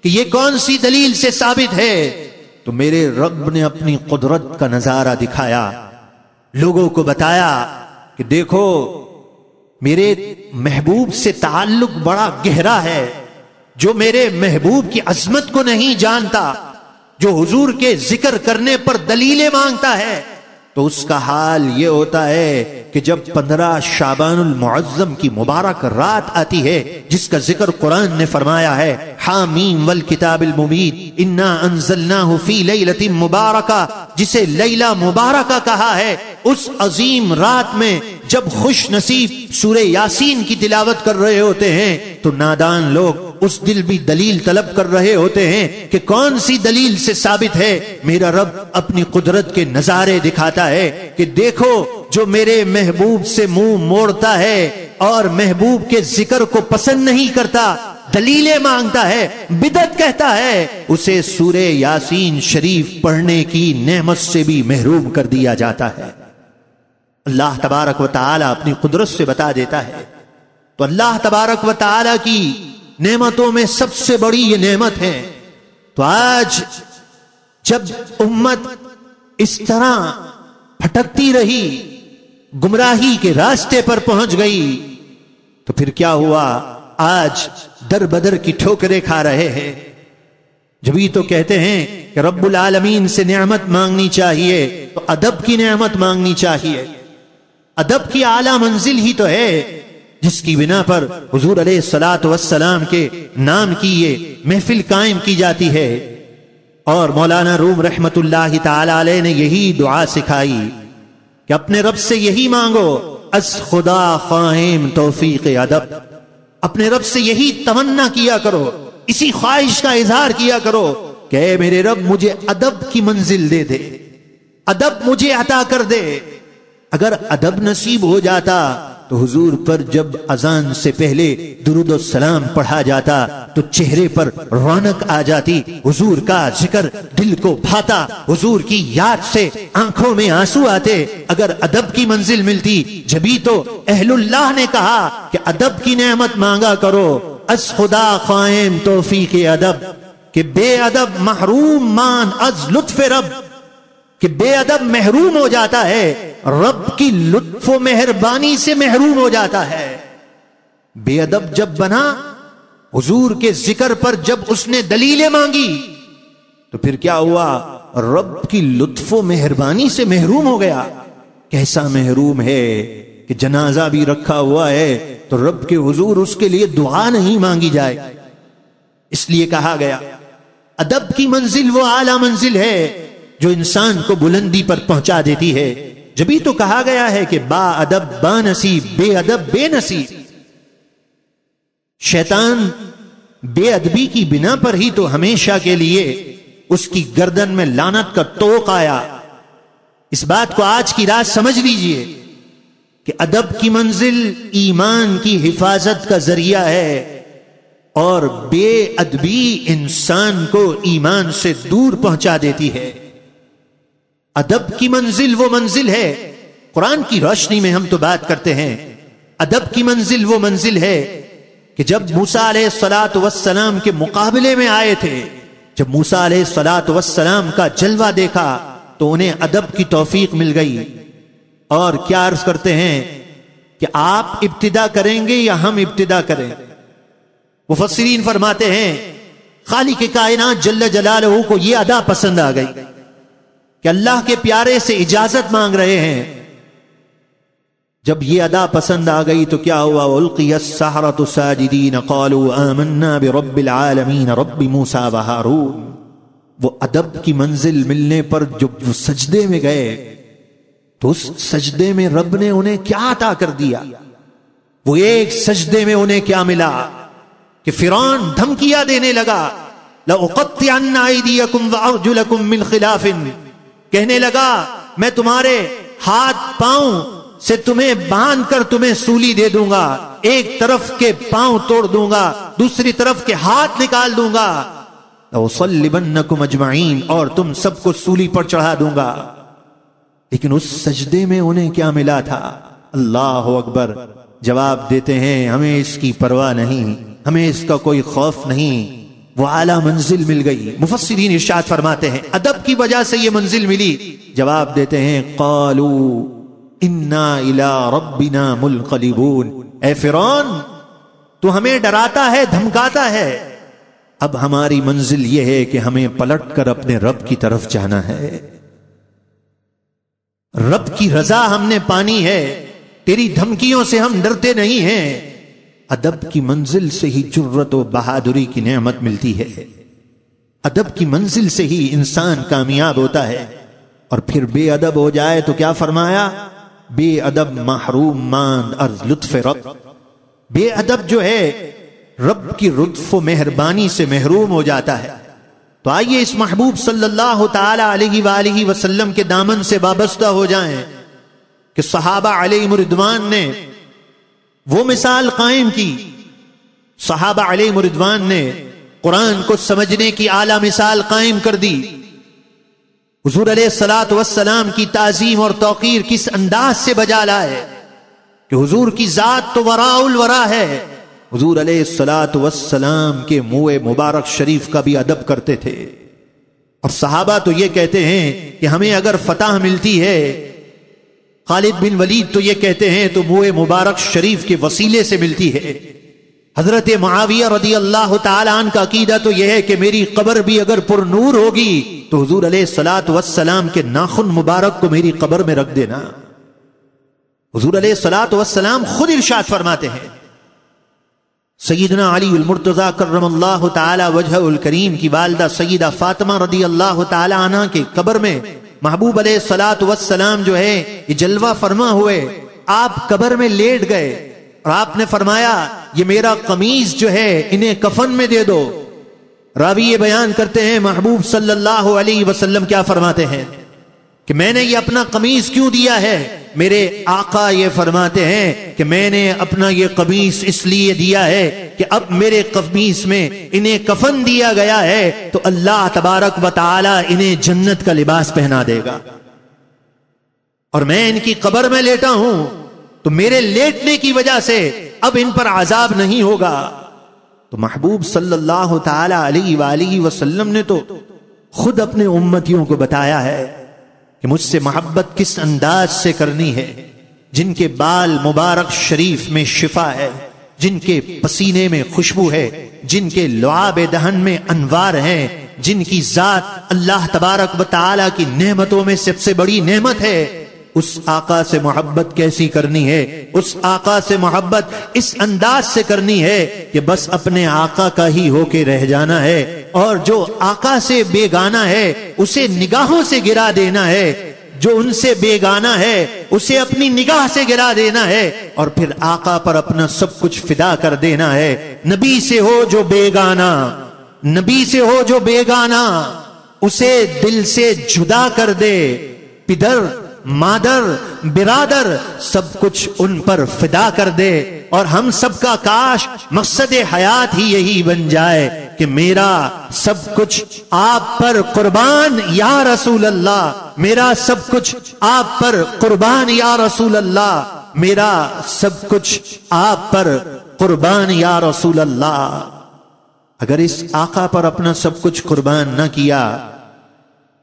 کہ یہ کون سی دلیل سے ثابت ہے؟ تو میرے رب نے اپنی قدرت کا نظارہ دکھایا، لوگوں کو بتایا کہ دیکھو میرے محبوب سے تعلق بڑا گہرا ہے۔ جو میرے محبوب کی عظمت کو نہیں جانتا، جو حضور کے ذکر کرنے پر دلیلیں مانگتا ہے، تو اس کا حال یہ ہوتا ہے کہ جب 15 شعبان المعظم کی مبارک رات آتی ہے جس کا ذکر قرآن نے فرمایا ہے، حامیم والکتاب المبین انا انزلناہ فی لیلۃ مبارکہ، جسے لیلہ مبارکہ کہا ہے، اس عظیم رات میں جب خوش نصیب سورہ یاسین کی تلاوت کر رہے ہوتے ہیں تو نادان لوگ اس دل بھی دلیل طلب کر رہے ہوتے ہیں کہ کون سی دلیل سے ثابت ہے؟ میرا رب اپنی قدرت کے نظارے دکھاتا ہے کہ دیکھو جو میرے محبوب سے منہ موڑتا ہے اور محبوب کے ذکر کو پسند نہیں کرتا، دلیلیں مانگتا ہے، بدعت کہتا ہے، اسے سورہ یاسین شریف پڑھنے کی نعمت سے بھی محروم کر دیا جاتا ہے۔ اللہ تبارک و تعالی اپنی قدرت سے بتا دیتا ہے۔ تو اللہ تبارک و تعالی کی نعمتوں میں سب سے بڑی یہ نعمت ہے۔ تو آج جب امت اس طرح بھٹکتی رہی، گمراہی کے راستے پر پہنچ گئی، تو پھر کیا ہوا؟ آج در بدر کی ٹھوکریں کھا رہے ہیں۔ جبھی تو کہتے ہیں کہ رب العالمین سے نعمت مانگنی چاہیے تو ادب کی نعمت مانگنی چاہیے۔ ادب کی اعلیٰ منزل ہی تو ہے جس کی بنا پر حضور علیہ الصلوۃ والسلام کے نام کی یہ محفل قائم کی جاتی ہے۔ اور مولانا روم رحمت اللہ تعالی علیہ نے یہی دعا سکھائی کہ اپنے رب سے یہی مانگو، از خدا خواہم توفیق ادب، اپنے رب سے یہی تمنا کیا کرو، اسی خواہش کا اظہار کیا کرو کہ اے میرے رب مجھے ادب کی منزل دے دے، ادب مجھے عطا کر دے۔ اگر ادب نصیب ہو جاتا تو حضور پر جب اذان سے پہلے درود و سلام پڑھا جاتا تو چہرے پر رونق آ جاتی، حضور کا ذکر دل کو بھاتا، حضور کی یاد سے آنکھوں میں آنسو آتے۔ اگر ادب کی منزل ملتی، جبھی تو اہل اللہ نے کہا کہ ادب کی نعمت مانگا کرو، از خدا خواہم توفیق ادب، کہ بے ادب محروم مان از لطف رب، کہ بے ادب محروم ہو جاتا ہے، رب کی لطف و مہربانی سے محروم ہو جاتا ہے۔ بے ادب جب بنا، حضور کے ذکر پر جب اس نے دلیلیں مانگی تو پھر کیا ہوا؟ رب کی لطف و مہربانی سے محروم ہو گیا۔ کیسا محروم ہے کہ جنازہ بھی رکھا ہوا ہے تو رب کے حضور اس کے لیے دعا نہیں مانگی جائے۔ اس لیے کہا گیا ادب کی منزل وہ اعلیٰ منزل ہے جو انسان کو بلندی پر پہنچا دیتی ہے۔ جبھی تو کہا گیا ہے کہ با ادب با نصیب، بے ادب بے نصیب۔ شیطان بے ادبی کی بنا پر ہی تو ہمیشہ کے لیے اس کی گردن میں لعنت کا طوق آیا۔ اس بات کو آج کی رات سمجھ لیجئے کہ ادب کی منزل ایمان کی حفاظت کا ذریعہ ہے، اور بے ادبی انسان کو ایمان سے دور پہنچا دیتی ہے۔ ادب کی منزل وہ منزل ہے، قرآن کی روشنی میں ہم تو بات کرتے ہیں، ادب کی منزل وہ منزل ہے کہ جب موسیٰ علیہ الصلوۃ والسلام کے مقابلے میں آئے تھے، جب موسیٰ علیہ الصلوۃ والسلام کا جلوہ دیکھا تو انہیں ادب کی توفیق مل گئی۔ اور کیا عرض کرتے ہیں کہ آپ ابتدا کریں گے یا ہم ابتدا کریں؟ مفسرین فرماتے ہیں خالق کائنات جل جلالہ کو یہ ادا پسند آ گئی کہ اللہ کے پیارے سے اجازت مانگ رہے ہیں۔ جب یہ ادا پسند آ گئی تو کیا ہوا؟ وَأُلْقِيَ السَّحَرَةُ سَاجِدِينَ قَالُوا آمَنَّا بِرَبِّ الْعَالَمِينَ رَبِّ مُوسَىٰ وَهَارُونَ۔ وہ ادب کی منزل ملنے پر جب وہ سجدے میں گئے تو اس سجدے میں رب نے انہیں کیا عطا کر دیا؟ وہ ایک سجدے میں انہیں کیا ملا کہ فرعون دھمکیاں دینے لگا، لَأُقَطِّعَنَّ أَيْدِيَكُمْ وَأَرْجُلَكُمْ مِنْ خِلَافٍ، کہنے لگا میں تمہارے ہاتھ پاؤں سے تمہیں باندھ کر تمہیں سولی دے دوں گا، ایک طرف کے پاؤں توڑ دوں گا، دوسری طرف کے ہاتھ نکال دوں گا، لَأُصَلِّبَنَّكُمْ أَجْمَعِينَ، اور تم سب کو سولی پر چڑھا دوں گا۔ لیکن اس سجدے میں انہیں کیا ملا تھا؟ اللہ اکبر! جواب دیتے ہیں ہمیں اس کی پرواہ نہیں، ہمیں اس کا کوئی خوف نہیں، وہ اعلیٰ منزل مل گئی۔ مفسرین ارشاد فرماتے ہیں ادب کی وجہ سے یہ منزل ملی۔ جواب دیتے ہیں قالوا انا الی ربنا منقلبون، اے فرعون تو ہمیں ڈراتا ہے، دھمکاتا ہے، اب ہماری منزل یہ ہے کہ ہمیں پلٹ کر اپنے رب کی طرف جانا ہے، رب کی رضا ہم نے پانی ہے، تیری دھمکیوں سے ہم ڈرتے نہیں ہیں۔ ادب کی منزل سے ہی جرت و بہادری کی نعمت ملتی ہے، ادب کی منزل سے ہی انسان کامیاب ہوتا ہے۔ اور پھر بے ادب ہو جائے تو کیا فرمایا؟ بے ادب محروم ماند از لطف رب، بے ادب جو ہے رب کی لطف و مہربانی سے محروم ہو جاتا ہے۔ تو آئیے اس محبوب صلی اللہ تعالی علیہ وآلہ وسلم کے دامن سے وابستہ ہو جائیں کہ صحابہ علیہم رضوان نے وہ مثال قائم کی، صحابہ علیہم رضوان نے قرآن کو سمجھنے کی اعلیٰ مثال قائم کر دی۔ حضور علیہ الصلوۃ والسلام کی تعظیم اور توقیر کس انداز سے بجا لائے کہ حضور کی ذات تو وراء الورا ہے، حضور علیہ الصلوۃ والسلام کے منہ مبارک شریف کا بھی ادب کرتے تھے۔ اور صحابہ تو یہ کہتے ہیں کہ ہمیں اگر فتح ملتی ہے، خالد بن ولید تو یہ کہتے ہیں تو منہ مبارک شریف کے وسیلے سے ملتی ہے۔ حضرت معاویہ رضی اللہ تعالی عنہ کا عقیدہ تو یہ ہے کہ میری قبر بھی اگر پر نور ہوگی تو حضور علیہ الصلوۃ والسلام کے ناخن مبارک کو میری قبر میں رکھ دینا۔ حضور علیہ الصلوۃ والسلام خود ارشاد فرماتے ہیں، سیدنا علی المرتضی کرم اللہ تعالی وجہہ الکریم کی والدہ سیدہ فاطمہ رضی اللہ تعالی عنہ کے قبر میں محبوب علیہ الصلوۃ والسلام جو ہے یہ جلوہ فرما ہوئے، آپ قبر میں لیٹ گئے اور آپ نے فرمایا یہ میرا قمیص جو ہے انہیں کفن میں دے دو۔ راوی یہ بیان کرتے ہیں محبوب صلی اللہ علیہ وسلم کیا فرماتے ہیں کہ میں نے یہ اپنا قمیص کیوں دیا ہے؟ میرے آقا یہ فرماتے ہیں کہ میں نے اپنا یہ قمیص اس لیے دیا ہے کہ اب میرے قمیص میں انہیں کفن دیا گیا ہے تو اللہ تبارک و تعالی انہیں جنت کا لباس پہنا دے گا، اور میں ان کی قبر میں لیٹا ہوں تو میرے لیٹنے کی وجہ سے اب ان پر عذاب نہیں ہوگا۔ تو محبوب صلی اللہ تعالی علیہ وآلہ وسلم نے تو خود اپنے امتیوں کو بتایا ہے کہ مجھ سے محبت کس انداز سے کرنی ہے، جن کے بال مبارک شریف میں شفا ہے، جن کے پسینے میں خوشبو ہے، جن کے لعاب دہن میں انوار ہیں، جن کی ذات اللہ تبارک و تعالی کی نعمتوں میں سب سے بڑی نعمت ہے، اس آقا سے محبت کیسی کرنی ہے؟ اس آقا سے محبت اس انداز سے کرنی ہے کہ بس اپنے آقا کا ہی ہو کے رہ جانا ہے، اور جو آقا سے بیگانہ ہے اسے نگاہوں سے گرا دینا ہے، جو ان سے بیگانہ ہے اسے اپنی نگاہ سے گرا دینا ہے، اور پھر آقا پر اپنا سب کچھ فدا کر دینا ہے۔ نبی سے ہو جو بیگانہ، نبی سے ہو جو بیگانہ، اسے دل سے جدا کر دے، پدر مادر برادر سب کچھ ان پر فدا کر دے۔ اور ہم سب کا کاش مقصد حیات ہی یہی بن جائے کہ میرا سب کچھ آپ پر قربان یا رسول اللہ، میرا سب کچھ آپ پر قربان یا رسول اللہ، میرا سب کچھ آپ پر قربان یا رسول اللہ۔ اگر اس آقا پر اپنا سب کچھ قربان نہ کیا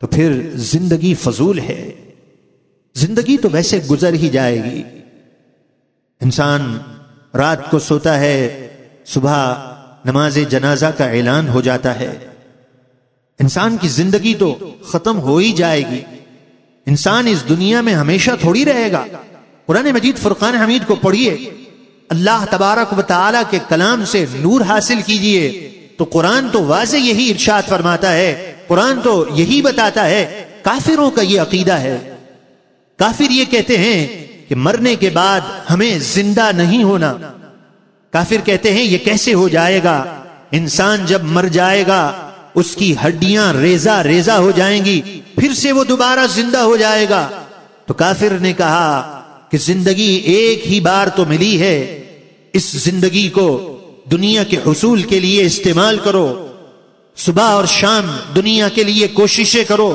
تو پھر زندگی فضول ہے، زندگی تو ویسے گزر ہی جائے گی۔ انسان رات کو سوتا ہے، صبح نماز جنازہ کا اعلان ہو جاتا ہے، انسان کی زندگی تو ختم ہو ہی جائے گی۔ انسان اس دنیا میں ہمیشہ تھوڑی رہے گا۔ قرآن مجید فرقان حمید کو پڑھیے، اللہ تبارک و تعالی کے کلام سے نور حاصل کیجئے تو قرآن تو واضح یہی ارشاد فرماتا ہے، قرآن تو یہی بتاتا ہے۔ کافروں کا یہ عقیدہ ہے، کافر یہ کہتے ہیں کہ مرنے کے بعد ہمیں زندہ نہیں ہونا۔ کافر کہتے ہیں یہ کیسے ہو جائے گا؟ انسان جب مر جائے گا اس کی ہڈیاں ریزہ ریزہ ہو جائیں گی، پھر سے وہ دوبارہ زندہ ہو جائے گا۔ تو کافر نے کہا کہ زندگی ایک ہی بار تو ملی ہے، اس زندگی کو دنیا کے حصول کے لیے استعمال کرو، صبح اور شام دنیا کے لیے کوششیں کرو،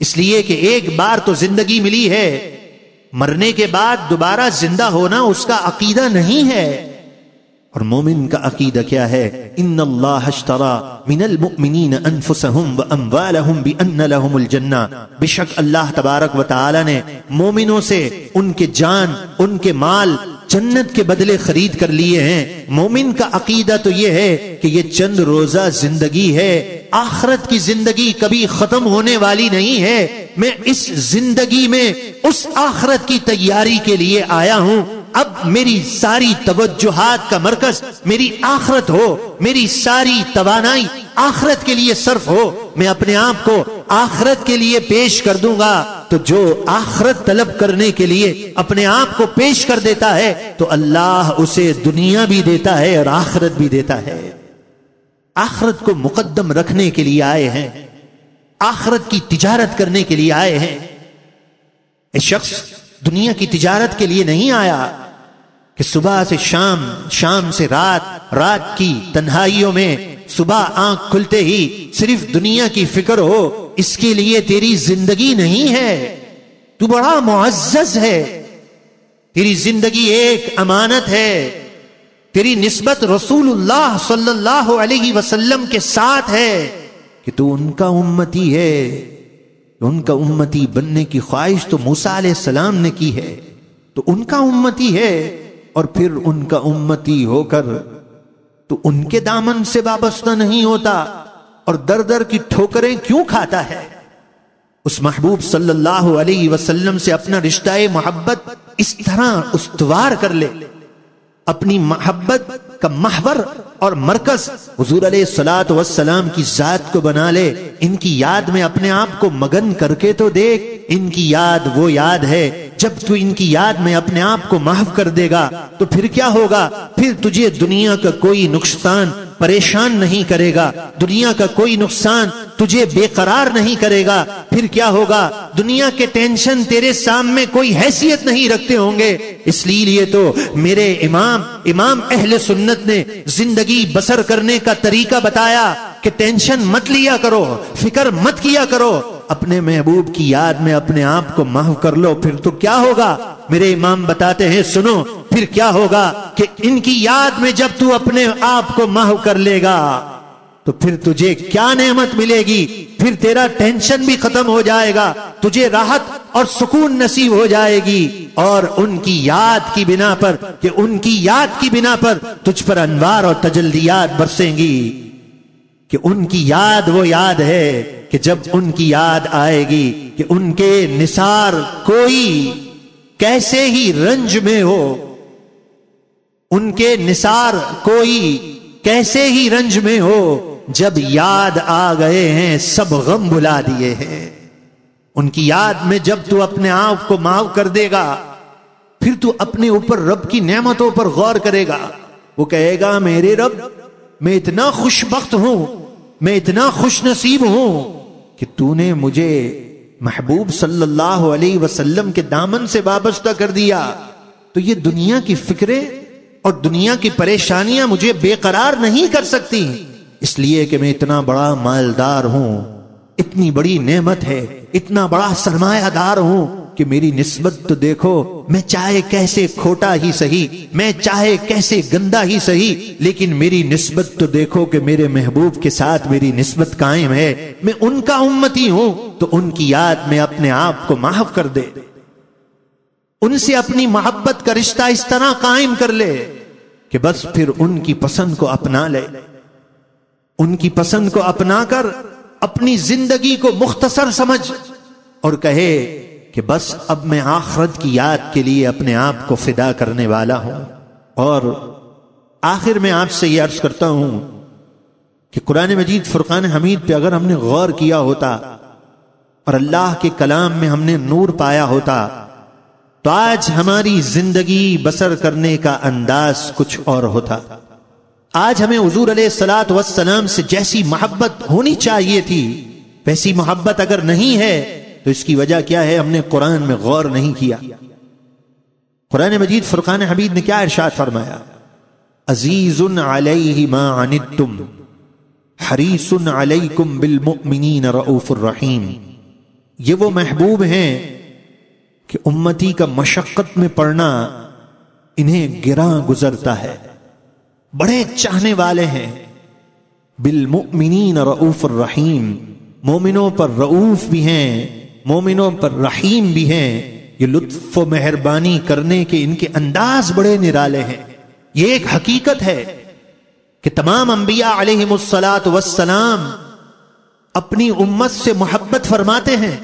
اس لیے کہ ایک بار تو زندگی ملی ہے، مرنے کے بعد دوبارہ زندہ ہونا اس کا عقیدہ نہیں ہے۔ اور مومن کا عقیدہ کیا ہے؟ ان اللہ اشترى من المؤمنین انفسهم واموالهم بان لهم الجنہ، بے شک اللہ تبارک و تعالی نے مومنوں سے ان کے جان، ان کے مال جنت کے بدلے خرید کر لیے ہیں۔ مومن کا عقیدہ تو یہ ہے کہ یہ چند روزہ زندگی ہے، آخرت کی زندگی کبھی ختم ہونے والی نہیں ہے، میں اس زندگی میں اس آخرت کی تیاری کے لیے آیا ہوں، اب میری ساری توجہات کا مرکز میری آخرت ہو، میری ساری توانائی آخرت کے لیے صرف ہو، میں اپنے آپ کو آخرت کے لیے پیش کر دوں گا۔ تو جو آخرت طلب کرنے کے لیے اپنے آپ کو پیش کر دیتا ہے تو اللہ اسے دنیا بھی دیتا ہے اور آخرت بھی دیتا ہے۔ آخرت کو مقدم رکھنے کے لیے آئے ہیں، آخرت کی تجارت کرنے کے لیے آئے ہیں۔ ایک شخص دنیا کی تجارت کے لیے نہیں آیا کہ صبح سے شام، شام سے رات، رات کی تنہائیوں میں صبح آنکھ کھلتے ہی صرف دنیا کی فکر ہو، اس کے لیے تیری زندگی نہیں ہے۔ تو بڑا معزز ہے، تیری زندگی ایک امانت ہے، تیری نسبت رسول اللہ صلی اللہ علیہ وسلم کے ساتھ ہے کہ تو ان کا امتی ہے۔ ان کا امتی بننے کی خواہش تو موسیٰ علیہ السلام نے کی ہے، تو ان کا امتی ہے، اور پھر ان کا امتی ہو کر تو ان کے دامن سے وابستہ نہیں ہوتا اور در در کی ٹھوکریں کیوں کھاتا ہے؟ اس محبوب صلی اللہ علیہ وسلم سے اپنا رشتہ محبت اس طرح استوار کر لے، اپنی محبت کا محور اور مرکز حضور علیہ الصلوۃ والسلام کی ذات کو بنا لے، ان کی یاد میں اپنے آپ کو مگن کر کے تو دیکھ۔ ان کی یاد وہ یاد ہے، جب تو ان کی یاد میں اپنے آپ کو محو کر دے گا تو پھر کیا ہوگا؟ پھر تجھے دنیا کا کوئی نقصان پریشان نہیں کرے گا، دنیا کا کوئی نقصان تجھے بے قرار نہیں کرے گا۔ پھر کیا ہوگا؟ دنیا کے ٹینشن تیرے سامنے کوئی حیثیت نہیں رکھتے ہوں گے۔ اس لیے تو میرے امام اہل سنت نے زندگی بسر کرنے کا طریقہ بتایا کہ ٹینشن مت لیا کرو، فکر مت کیا کرو، اپنے محبوب کی یاد میں اپنے آپ کو محو کر لو۔ پھر تو کیا ہوگا؟ میرے امام بتاتے ہیں، سنو پھر کیا ہوگا کہ ان کی یاد میں جب تو اپنے آپ کو محو کر لے گا تو پھر تجھے کیا نعمت ملے گی؟ پھر تیرا ٹینشن بھی ختم ہو جائے گا، تجھے راحت اور سکون نصیب ہو جائے گی، اور ان کی یاد کی بنا پر کہ ان کی یاد کی بنا پر تجھ پر انوار اور تجلیات برسیں گی، کہ ان کی یاد وہ یاد ہے کہ جب ان کی یاد آئے گی کہ ان کے نثار کوئی کیسے ہی رنج میں ہو، ان کے نثار کوئی کیسے ہی رنج میں ہو، جب یاد آ گئے ہیں سب غم بھلا دیے ہیں۔ ان کی یاد میں جب تو اپنے آپ کو معاف کر دے گا پھر تو اپنے اوپر رب کی نعمتوں پر غور کرے گا۔ وہ کہے گا، میرے رب میں اتنا خوش بخت ہوں، میں اتنا خوش نصیب ہوں کہ تو نے مجھے محبوب صلی اللہ علیہ وسلم کے دامن سے وابستہ کر دیا، تو یہ دنیا کی فکریں اور دنیا کی پریشانیاں مجھے بے قرار نہیں کر سکتی، اس لیے کہ میں اتنا بڑا مالدار ہوں، اتنی بڑی نعمت ہے، اتنا بڑا سرمایہ دار ہوں کہ میری نسبت تو دیکھو، میں چاہے کیسے کھوٹا ہی سہی، میں چاہے کیسے گندا ہی سہی، لیکن میری نسبت تو دیکھو کہ میرے محبوب کے ساتھ میری نسبت قائم ہے، میں ان کا امتی ہوں، تو ان کی یاد میں اپنے آپ کو محو کر دے، ان سے اپنی محبت کا رشتہ اس طرح قائم کر لے کہ بس پھر ان کی پسند کو اپنا لے، ان کی پسند کو اپنا کر اپنی زندگی کو مختصر سمجھ اور کہے کہ بس اب میں آخرت کی یاد کے لیے اپنے آپ کو فدا کرنے والا ہوں۔ اور آخر میں آپ سے یہ عرض کرتا ہوں کہ قرآن مجید فرقان حمید پہ اگر ہم نے غور کیا ہوتا اور اللہ کے کلام میں ہم نے نور پایا ہوتا تو آج ہماری زندگی بسر کرنے کا انداز کچھ اور ہوتا۔ آج ہمیں حضور علیہ الصلوۃ والسلام سے جیسی محبت ہونی چاہیے تھی ویسی محبت اگر نہیں ہے تو اس کی وجہ کیا ہے؟ ہم نے قرآن میں غور نہیں کیا۔ قرآن مجید فرقان حمید نے کیا ارشاد فرمایا؟ عزیز علیہ ما عنتم حریص علیکم بالمؤمنین رؤوف الرحیم۔ یہ وہ محبوب ہیں کہ امتی کا مشقت میں پڑنا انہیں گراں گزرتا ہے، بڑے چاہنے والے ہیں۔ بالمؤمنین رؤوف الرحیم، مومنوں پر رؤوف بھی ہیں، مومنوں پر رحیم بھی ہیں۔ یہ لطف و مہربانی کرنے کے ان کے انداز بڑے نرالے ہیں۔ یہ ایک حقیقت ہے کہ تمام انبیاء علیہم الصلاۃ والسلام اپنی امت سے محبت فرماتے ہیں،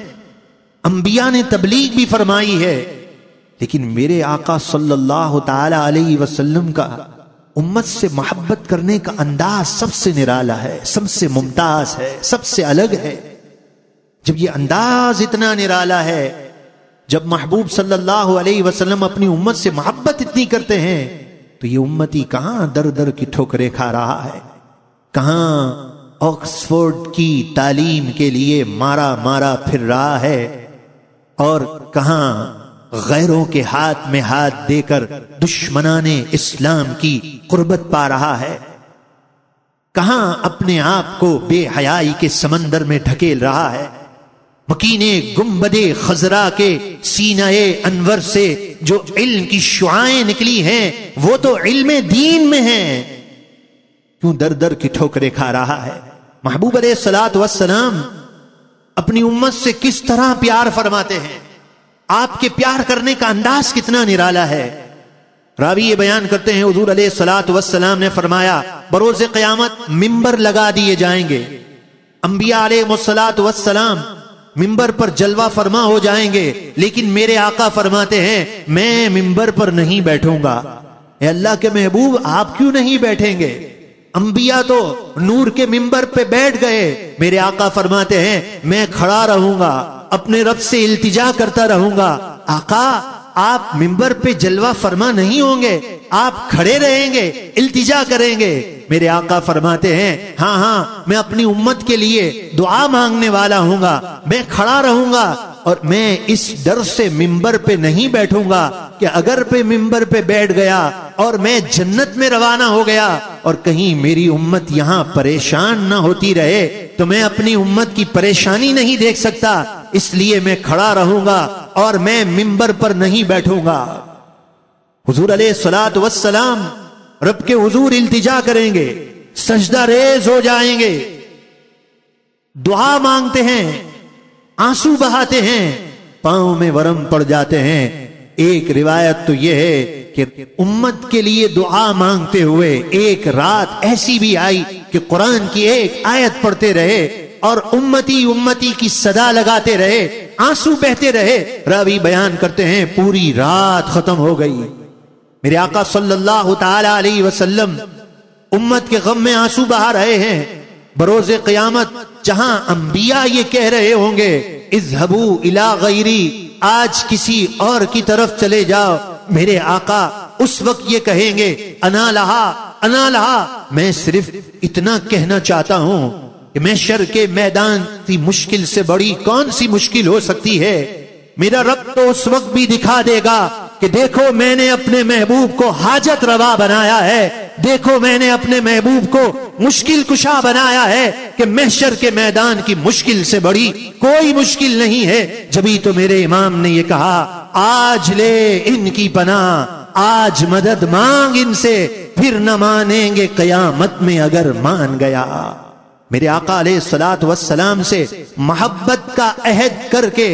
انبیاء نے تبلیغ بھی فرمائی ہے، لیکن میرے آقا صلی اللہ تعالی علیہ وسلم کا امت سے محبت کرنے کا انداز سب سے نرالا ہے، سب سے ممتاز ہے، سب سے الگ ہے۔ جب یہ انداز اتنا نرالا ہے، جب محبوب صلی اللہ علیہ وسلم اپنی امت سے محبت اتنی کرتے ہیں، تو یہ امتی کہاں در در کی ٹھوکریں کھا رہا ہے، کہاں آکسفورڈ کی تعلیم کے لیے مارا مارا پھر رہا ہے، اور کہاں غیروں کے ہاتھ میں ہاتھ دے کر دشمنان اسلام کی قربت پا رہا ہے، کہاں اپنے آپ کو بے حیائی کے سمندر میں ڈھکیل رہا ہے۔ مکینے گنبد خضرا کے سینہ انور سے جو علم کی شعاعیں نکلی ہیں وہ تو علم دین میں ہیں، کیوں در در کی ٹھوکریں کھا رہا ہے؟ محبوب علیہ الصلوۃ والسلام اپنی امت سے کس طرح پیار فرماتے ہیں، آپ کے پیار کرنے کا انداز کتنا نرالا ہے۔ راوی یہ بیان کرتے ہیں حضور علیہ الصلوۃ والسلام نے فرمایا بروز قیامت ممبر لگا دیے جائیں گے، انبیاء علیہ الصلوۃ والسلام ممبر پر جلوہ فرما ہو جائیں گے، لیکن میرے آقا فرماتے ہیں میں ممبر پر نہیں بیٹھوں گا۔ اے اللہ کے محبوب آپ کیوں نہیں بیٹھیں گے؟ انبیاء تو نور کے ممبر پہ بیٹھ گئے، میرے آقا فرماتے ہیں میں کھڑا رہوں گا، اپنے رب سے التجا کرتا رہوں گا۔ آقا آپ ممبر پہ جلوہ فرما نہیں ہوں گے، آپ کھڑے رہیں گے، التجا کریں گے۔ میرے آقا فرماتے ہیں ہاں ہاں میں اپنی امت کے لیے دعا مانگنے والا ہوں گا، میں کھڑا رہوں گا، اور میں اس ڈر سے ممبر پہ نہیں بیٹھوں گا کہ اگر پہ ممبر پہ بیٹھ گیا اور میں جنت میں روانہ ہو گیا اور کہیں میری امت یہاں پریشان نہ ہوتی رہے تو میں اپنی امت کی پریشانی نہیں دیکھ سکتا، اس لیے میں کھڑا رہوں گا اور میں ممبر پر نہیں بیٹھوں گا۔ حضور علیہ الصلوۃ والسلام رب کے حضور التجا کریں گے، سجدہ ریز ہو جائیں گے، دعا مانگتے ہیں، آنسو بہاتے ہیں، پاؤں میں ورم پڑ جاتے ہیں۔ ایک روایت تو یہ ہے کہ امت کے لیے دعا مانگتے ہوئے ایک رات ایسی بھی آئی کہ قرآن کی ایک آیت پڑھتے رہے اور امتی امتی کی صدا لگاتے رہے، آنسو بہتے رہے۔ راوی بیان کرتے ہیں پوری رات ختم ہو گئی، میرے آقا صلی اللہ تعالی علیہ وسلم امت کے غم میں آنسو بہا رہے ہیں۔ بروز قیامت جہاں انبیاء یہ کہہ رہے ہوں گے اذهبوا الی غیری، آج کسی اور کی طرف چلے جاؤ، میرے آقا اس وقت یہ کہیں گے انا لہا انا لہا، میں صرف اتنا کہنا چاہتا ہوں کہ محشر کے میدان کی مشکل سے بڑی کون سی مشکل ہو سکتی ہے؟ میرا رب تو اس وقت بھی دکھا دے گا کہ دیکھو میں نے اپنے محبوب کو حاجت روا بنایا ہے، دیکھو میں نے اپنے محبوب کو مشکل کشا بنایا ہے کہ محشر کے میدان کی مشکل سے بڑی کوئی مشکل نہیں ہے۔ جبھی تو میرے امام نے یہ کہا آج لے ان کی پناہ، آج مدد مانگ ان سے، پھر نہ مانیں گے قیامت میں اگر مان گیا۔ میرے آقا علیہ الصلوۃ والسلام سے محبت کا عہد کر کے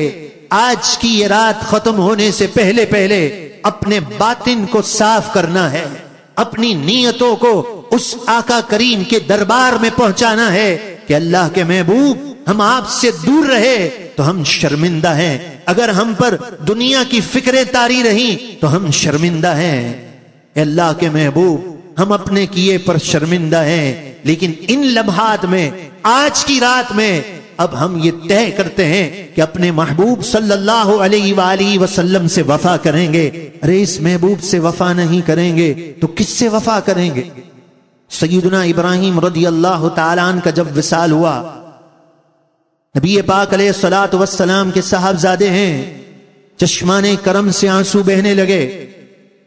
آج کی یہ رات ختم ہونے سے پہلے پہلے اپنے باطن کو صاف کرنا ہے، اپنی نیتوں کو اس آقا کریم کے دربار میں پہنچانا ہے کہ اللہ کے محبوب ہم آپ سے دور رہے تو ہم شرمندہ ہیں، اگر ہم پر دنیا کی فکریں طاری رہیں تو ہم شرمندہ ہیں۔ اے اللہ کے محبوب ہم اپنے کیے پر شرمندہ ہیں، لیکن ان لمحات میں آج کی رات میں اب ہم یہ طے کرتے ہیں کہ اپنے محبوب صلی اللہ علیہ وآلہ وسلم سے وفا کریں گے۔ ارے اس محبوب سے وفا نہیں کریں گے تو کس سے وفا کریں گے؟ سیدنا ابراہیم رضی اللہ تعالیٰ عنہ کا جب وصال ہوا، نبی پاک علیہ الصلوۃ والسلام کے صاحبزادے ہیں، چشمان کرم سے آنسو بہنے لگے،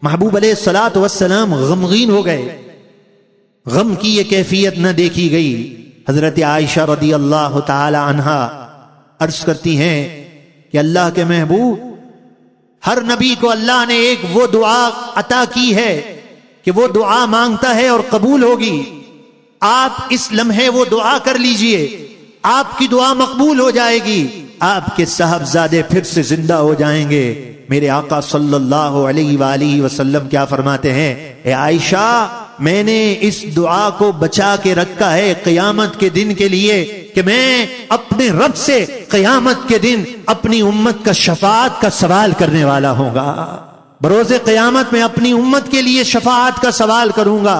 محبوب علیہ الصلوۃ والسلام غمگین ہو گئے، غم کی یہ کیفیت نہ دیکھی گئی۔ حضرت عائشہ رضی اللہ تعالی عنہا عرض کرتی ہیں کہ اللہ کے محبوب، ہر نبی کو اللہ نے ایک وہ دعا عطا کی ہے کہ وہ دعا مانگتا ہے اور قبول ہوگی، آپ اس لمحے وہ دعا کر لیجئے، آپ کی دعا مقبول ہو جائے گی، آپ کے صاحبزادے پھر سے زندہ ہو جائیں گے۔ میرے آقا صلی اللہ علیہ وآلہ وسلم کیا فرماتے ہیں؟ اے عائشہ، میں نے اس دعا کو بچا کے رکھا ہے قیامت کے دن کے لیے کہ میں اپنے رب سے قیامت کے دن اپنی امت کا شفاعت کا سوال کرنے والا ہوں گا۔ بروز قیامت میں اپنی امت کے لیے شفاعت کا سوال کروں گا،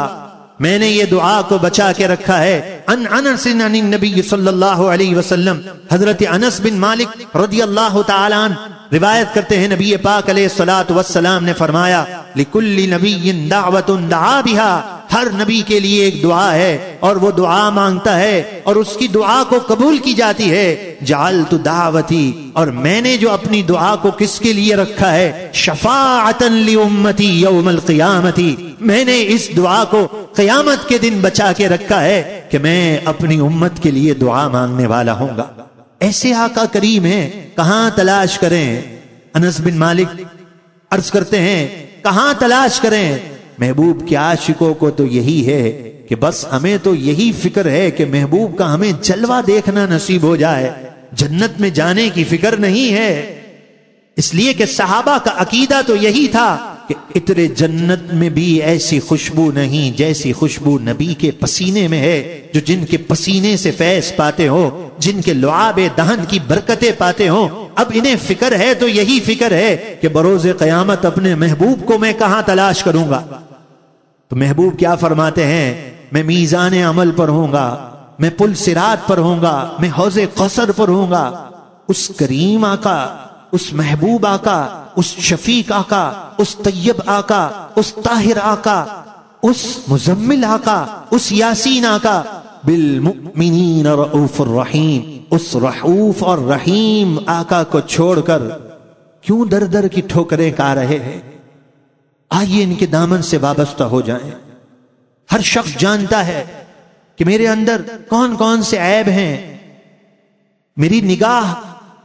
میں نے یہ دعا کو بچا کے رکھا ہے۔ ان انس عن النبی صلی اللہ علیہ وسلم، حضرت انس بن مالک رضی اللہ تعالی عنہ روایت کرتے ہیں، نبی پاک علیہ الصلوۃ والسلام نے فرمایا، لکل نبی دعوت دعا بها، ہر نبی کے لیے ایک دعا ہے اور وہ دعا مانگتا ہے اور اس کی دعا کو قبول کی جاتی ہے۔ جعلت دعوتی، اور میں نے جو اپنی دعا کو کس کے لیے رکھا ہے؟ شفاعتا لامتی یوم القیامت، میں نے اس دعا کو قیامت کے دن بچا کے رکھا ہے کہ میں اپنی امت کے لیے دعا مانگنے والا ہوں گا۔ ایسے آقا کریم ہیں، کہاں تلاش کریں؟ انس بن مالک عرض کرتے ہیں، کہاں تلاش کریں؟ محبوب کے عاشقوں کو تو یہی ہے کہ بس ہمیں تو یہی فکر ہے کہ محبوب کا ہمیں جلوہ دیکھنا نصیب ہو جائے، جنت میں جانے کی فکر نہیں ہے۔ اس لیے کہ صحابہ کا عقیدہ تو یہی تھا کہ عطر جنت میں بھی ایسی خوشبو نہیں جیسی خوشبو نبی کے پسینے میں ہے، جو جن کے پسینے سے فیض پاتے ہو، جن کے لعاب دہن کی برکتیں پاتے ہوں۔ اب انہیں فکر ہے تو یہی فکر ہے کہ بروز قیامت اپنے محبوب کو میں کہاں تلاش کروں گا؟ تو محبوب کیا فرماتے ہیں؟ میں میزان عمل پر ہوں گا، میں پل صراط پر ہوں گا، میں حوض کوثر پر ہوں گا۔ اس کریم آقا، اس محبوب آقا، اس شفیق آقا، اس طیب آقا، اس طاہر آقا، اس مزمل آقا، اس یاسین آقا، بالمؤمنین رؤوف الرحیم، اس رؤوف اور رحیم آقا کو چھوڑ کر کیوں در در کی ٹھوکریں کھا رہے ہیں؟ آئیے ان کے دامن سے وابستہ ہو جائیں۔ ہر شخص جانتا ہے کہ میرے اندر کون کون سے عیب ہیں، میری نگاہ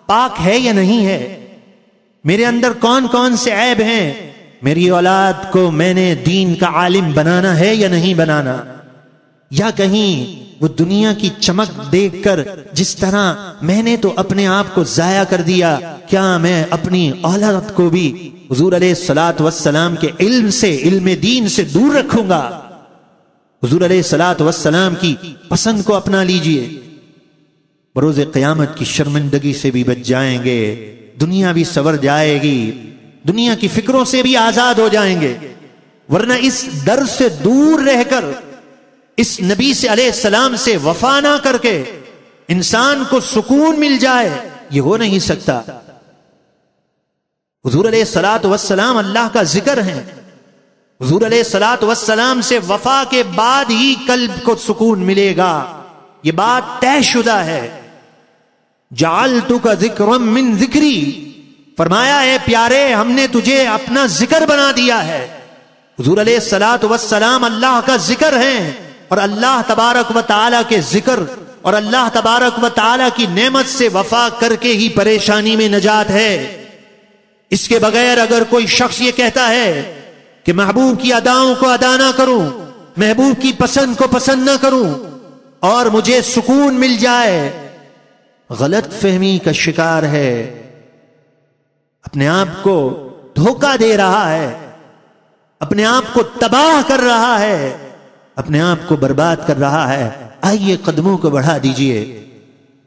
پاک ہے یا نہیں ہے، میرے اندر کون کون سے عیب ہیں، میری اولاد کو میں نے دین کا عالم بنانا ہے یا نہیں بنانا، یا کہیں وہ دنیا کی چمک دیکھ کر جس طرح میں نے تو اپنے آپ کو ضائع کر دیا، کیا میں اپنی اولاد کو بھی حضور علیہ الصلوۃ والسلام کے علم سے، علم دین سے دور رکھوں گا؟ حضور علیہ الصلوۃ والسلام کی پسند کو اپنا لیجئے، بروز قیامت کی شرمندگی سے بھی بچ جائیں گے، دنیا بھی سنور جائے گی، دنیا کی فکروں سے بھی آزاد ہو جائیں گے۔ ورنہ اس در سے دور رہ کر، اس نبی سے علیہ السلام سے وفا نہ کر کے انسان کو سکون مل جائے، یہ ہو نہیں سکتا۔ حضور علیہ الصلوۃ والسلام اللہ کا ذکر ہیں، حضور علیہ الصلوۃ والسلام سے وفا کے بعد ہی قلب کو سکون ملے گا، یہ بات طے شدہ ہے۔ جعلتک ذکرا من ذکری، فرمایا اے پیارے ہم نے تجھے اپنا ذکر بنا دیا ہے۔ حضور علیہ الصلوۃ والسلام اللہ کا ذکر ہیں، اور اللہ تبارک و تعالیٰ کے ذکر اور اللہ تبارک و تعالیٰ کی نعمت سے وفا کر کے ہی پریشانی میں نجات ہے۔ اس کے بغیر اگر کوئی شخص یہ کہتا ہے کہ محبوب کی اداؤں کو ادا نہ کروں، محبوب کی پسند کو پسند نہ کروں اور مجھے سکون مل جائے، غلط فہمی کا شکار ہے، اپنے آپ کو دھوکہ دے رہا ہے، اپنے آپ کو تباہ کر رہا ہے، اپنے آپ کو برباد کر رہا ہے۔ آئیے قدموں کو بڑھا دیجئے،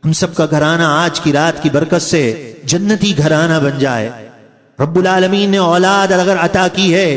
ہم سب کا گھرانہ آج کی رات کی برکت سے جنتی گھرانہ بن جائے۔ رب العالمین نے اولاد اگر عطا کی ہے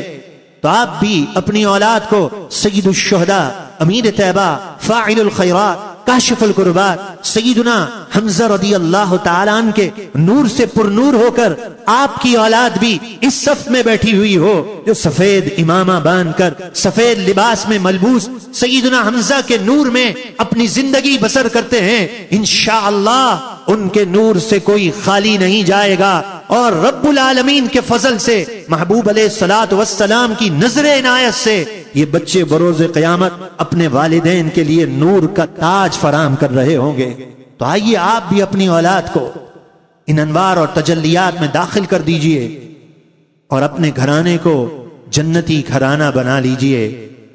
تو آپ بھی اپنی اولاد کو سید الشہداء، امیر طیبہ، فاعل الخیرات، کاشف الکربات سیدنا حمزہ رضی اللہ تعالیٰ عنہ کے نور سے پر نور ہو کر آپ کی اولاد بھی اس صف میں بیٹھی ہوئی ہو جو سفید امامہ باندھ کر سفید لباس میں ملبوس سیدنا حمزہ کے نور میں اپنی زندگی بسر کرتے ہیں، انشاءاللہ ان کے نور سے کوئی خالی نہیں جائے گا، اور رب العالمین کے فضل سے محبوب علیہ الصلوۃ والسلام کی نظر عنایت سے یہ بچے بروز قیامت اپنے والدین کے لیے نور کا تاج فراہم کر رہے ہوں گے۔ تو آئیے آپ بھی اپنی اولاد کو ان انوار اور تجلیات میں داخل کر دیجئے اور اپنے گھرانے کو جنتی گھرانہ بنا لیجئے۔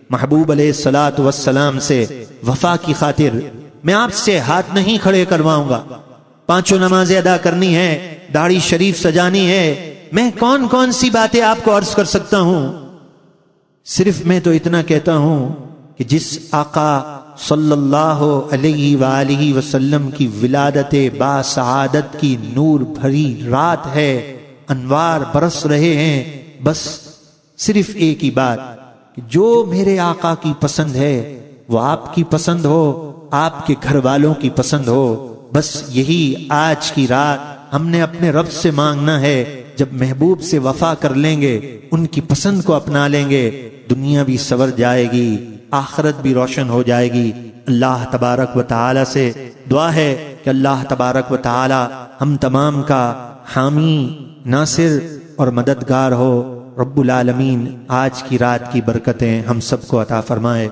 محبوب علیہ الصلوۃ والسلام سے وفا کی خاطر میں آپ سے ہاتھ نہیں کھڑے کرواؤں گا، پانچوں نمازیں ادا کرنی ہے، داڑھی شریف سجانی ہے، میں کون کون سی باتیں آپ کو عرض کر سکتا ہوں، صرف میں تو اتنا کہتا ہوں کہ جس آقا صلی اللہ علیہ وآلہ وسلم کی ولادت با سعادت کی نور بھری رات ہے، انوار برس رہے ہیں، بس صرف ایک ہی بات کہ جو میرے آقا کی پسند ہے وہ آپ کی پسند ہو، آپ کے گھر والوں کی پسند ہو، بس یہی آج کی رات ہم نے اپنے رب سے مانگنا ہے۔ جب محبوب سے وفا کر لیں گے، ان کی پسند کو اپنا لیں گے، دنیا بھی سور جائے گی، آخرت بھی روشن ہو جائے گی۔ اللہ تبارک و تعالی سے دعا ہے کہ اللہ تبارک و تعالی ہم تمام کا حامی، ناصر اور مددگار ہو۔ رب العالمین آج کی رات کی برکتیں ہم سب کو عطا فرمائے۔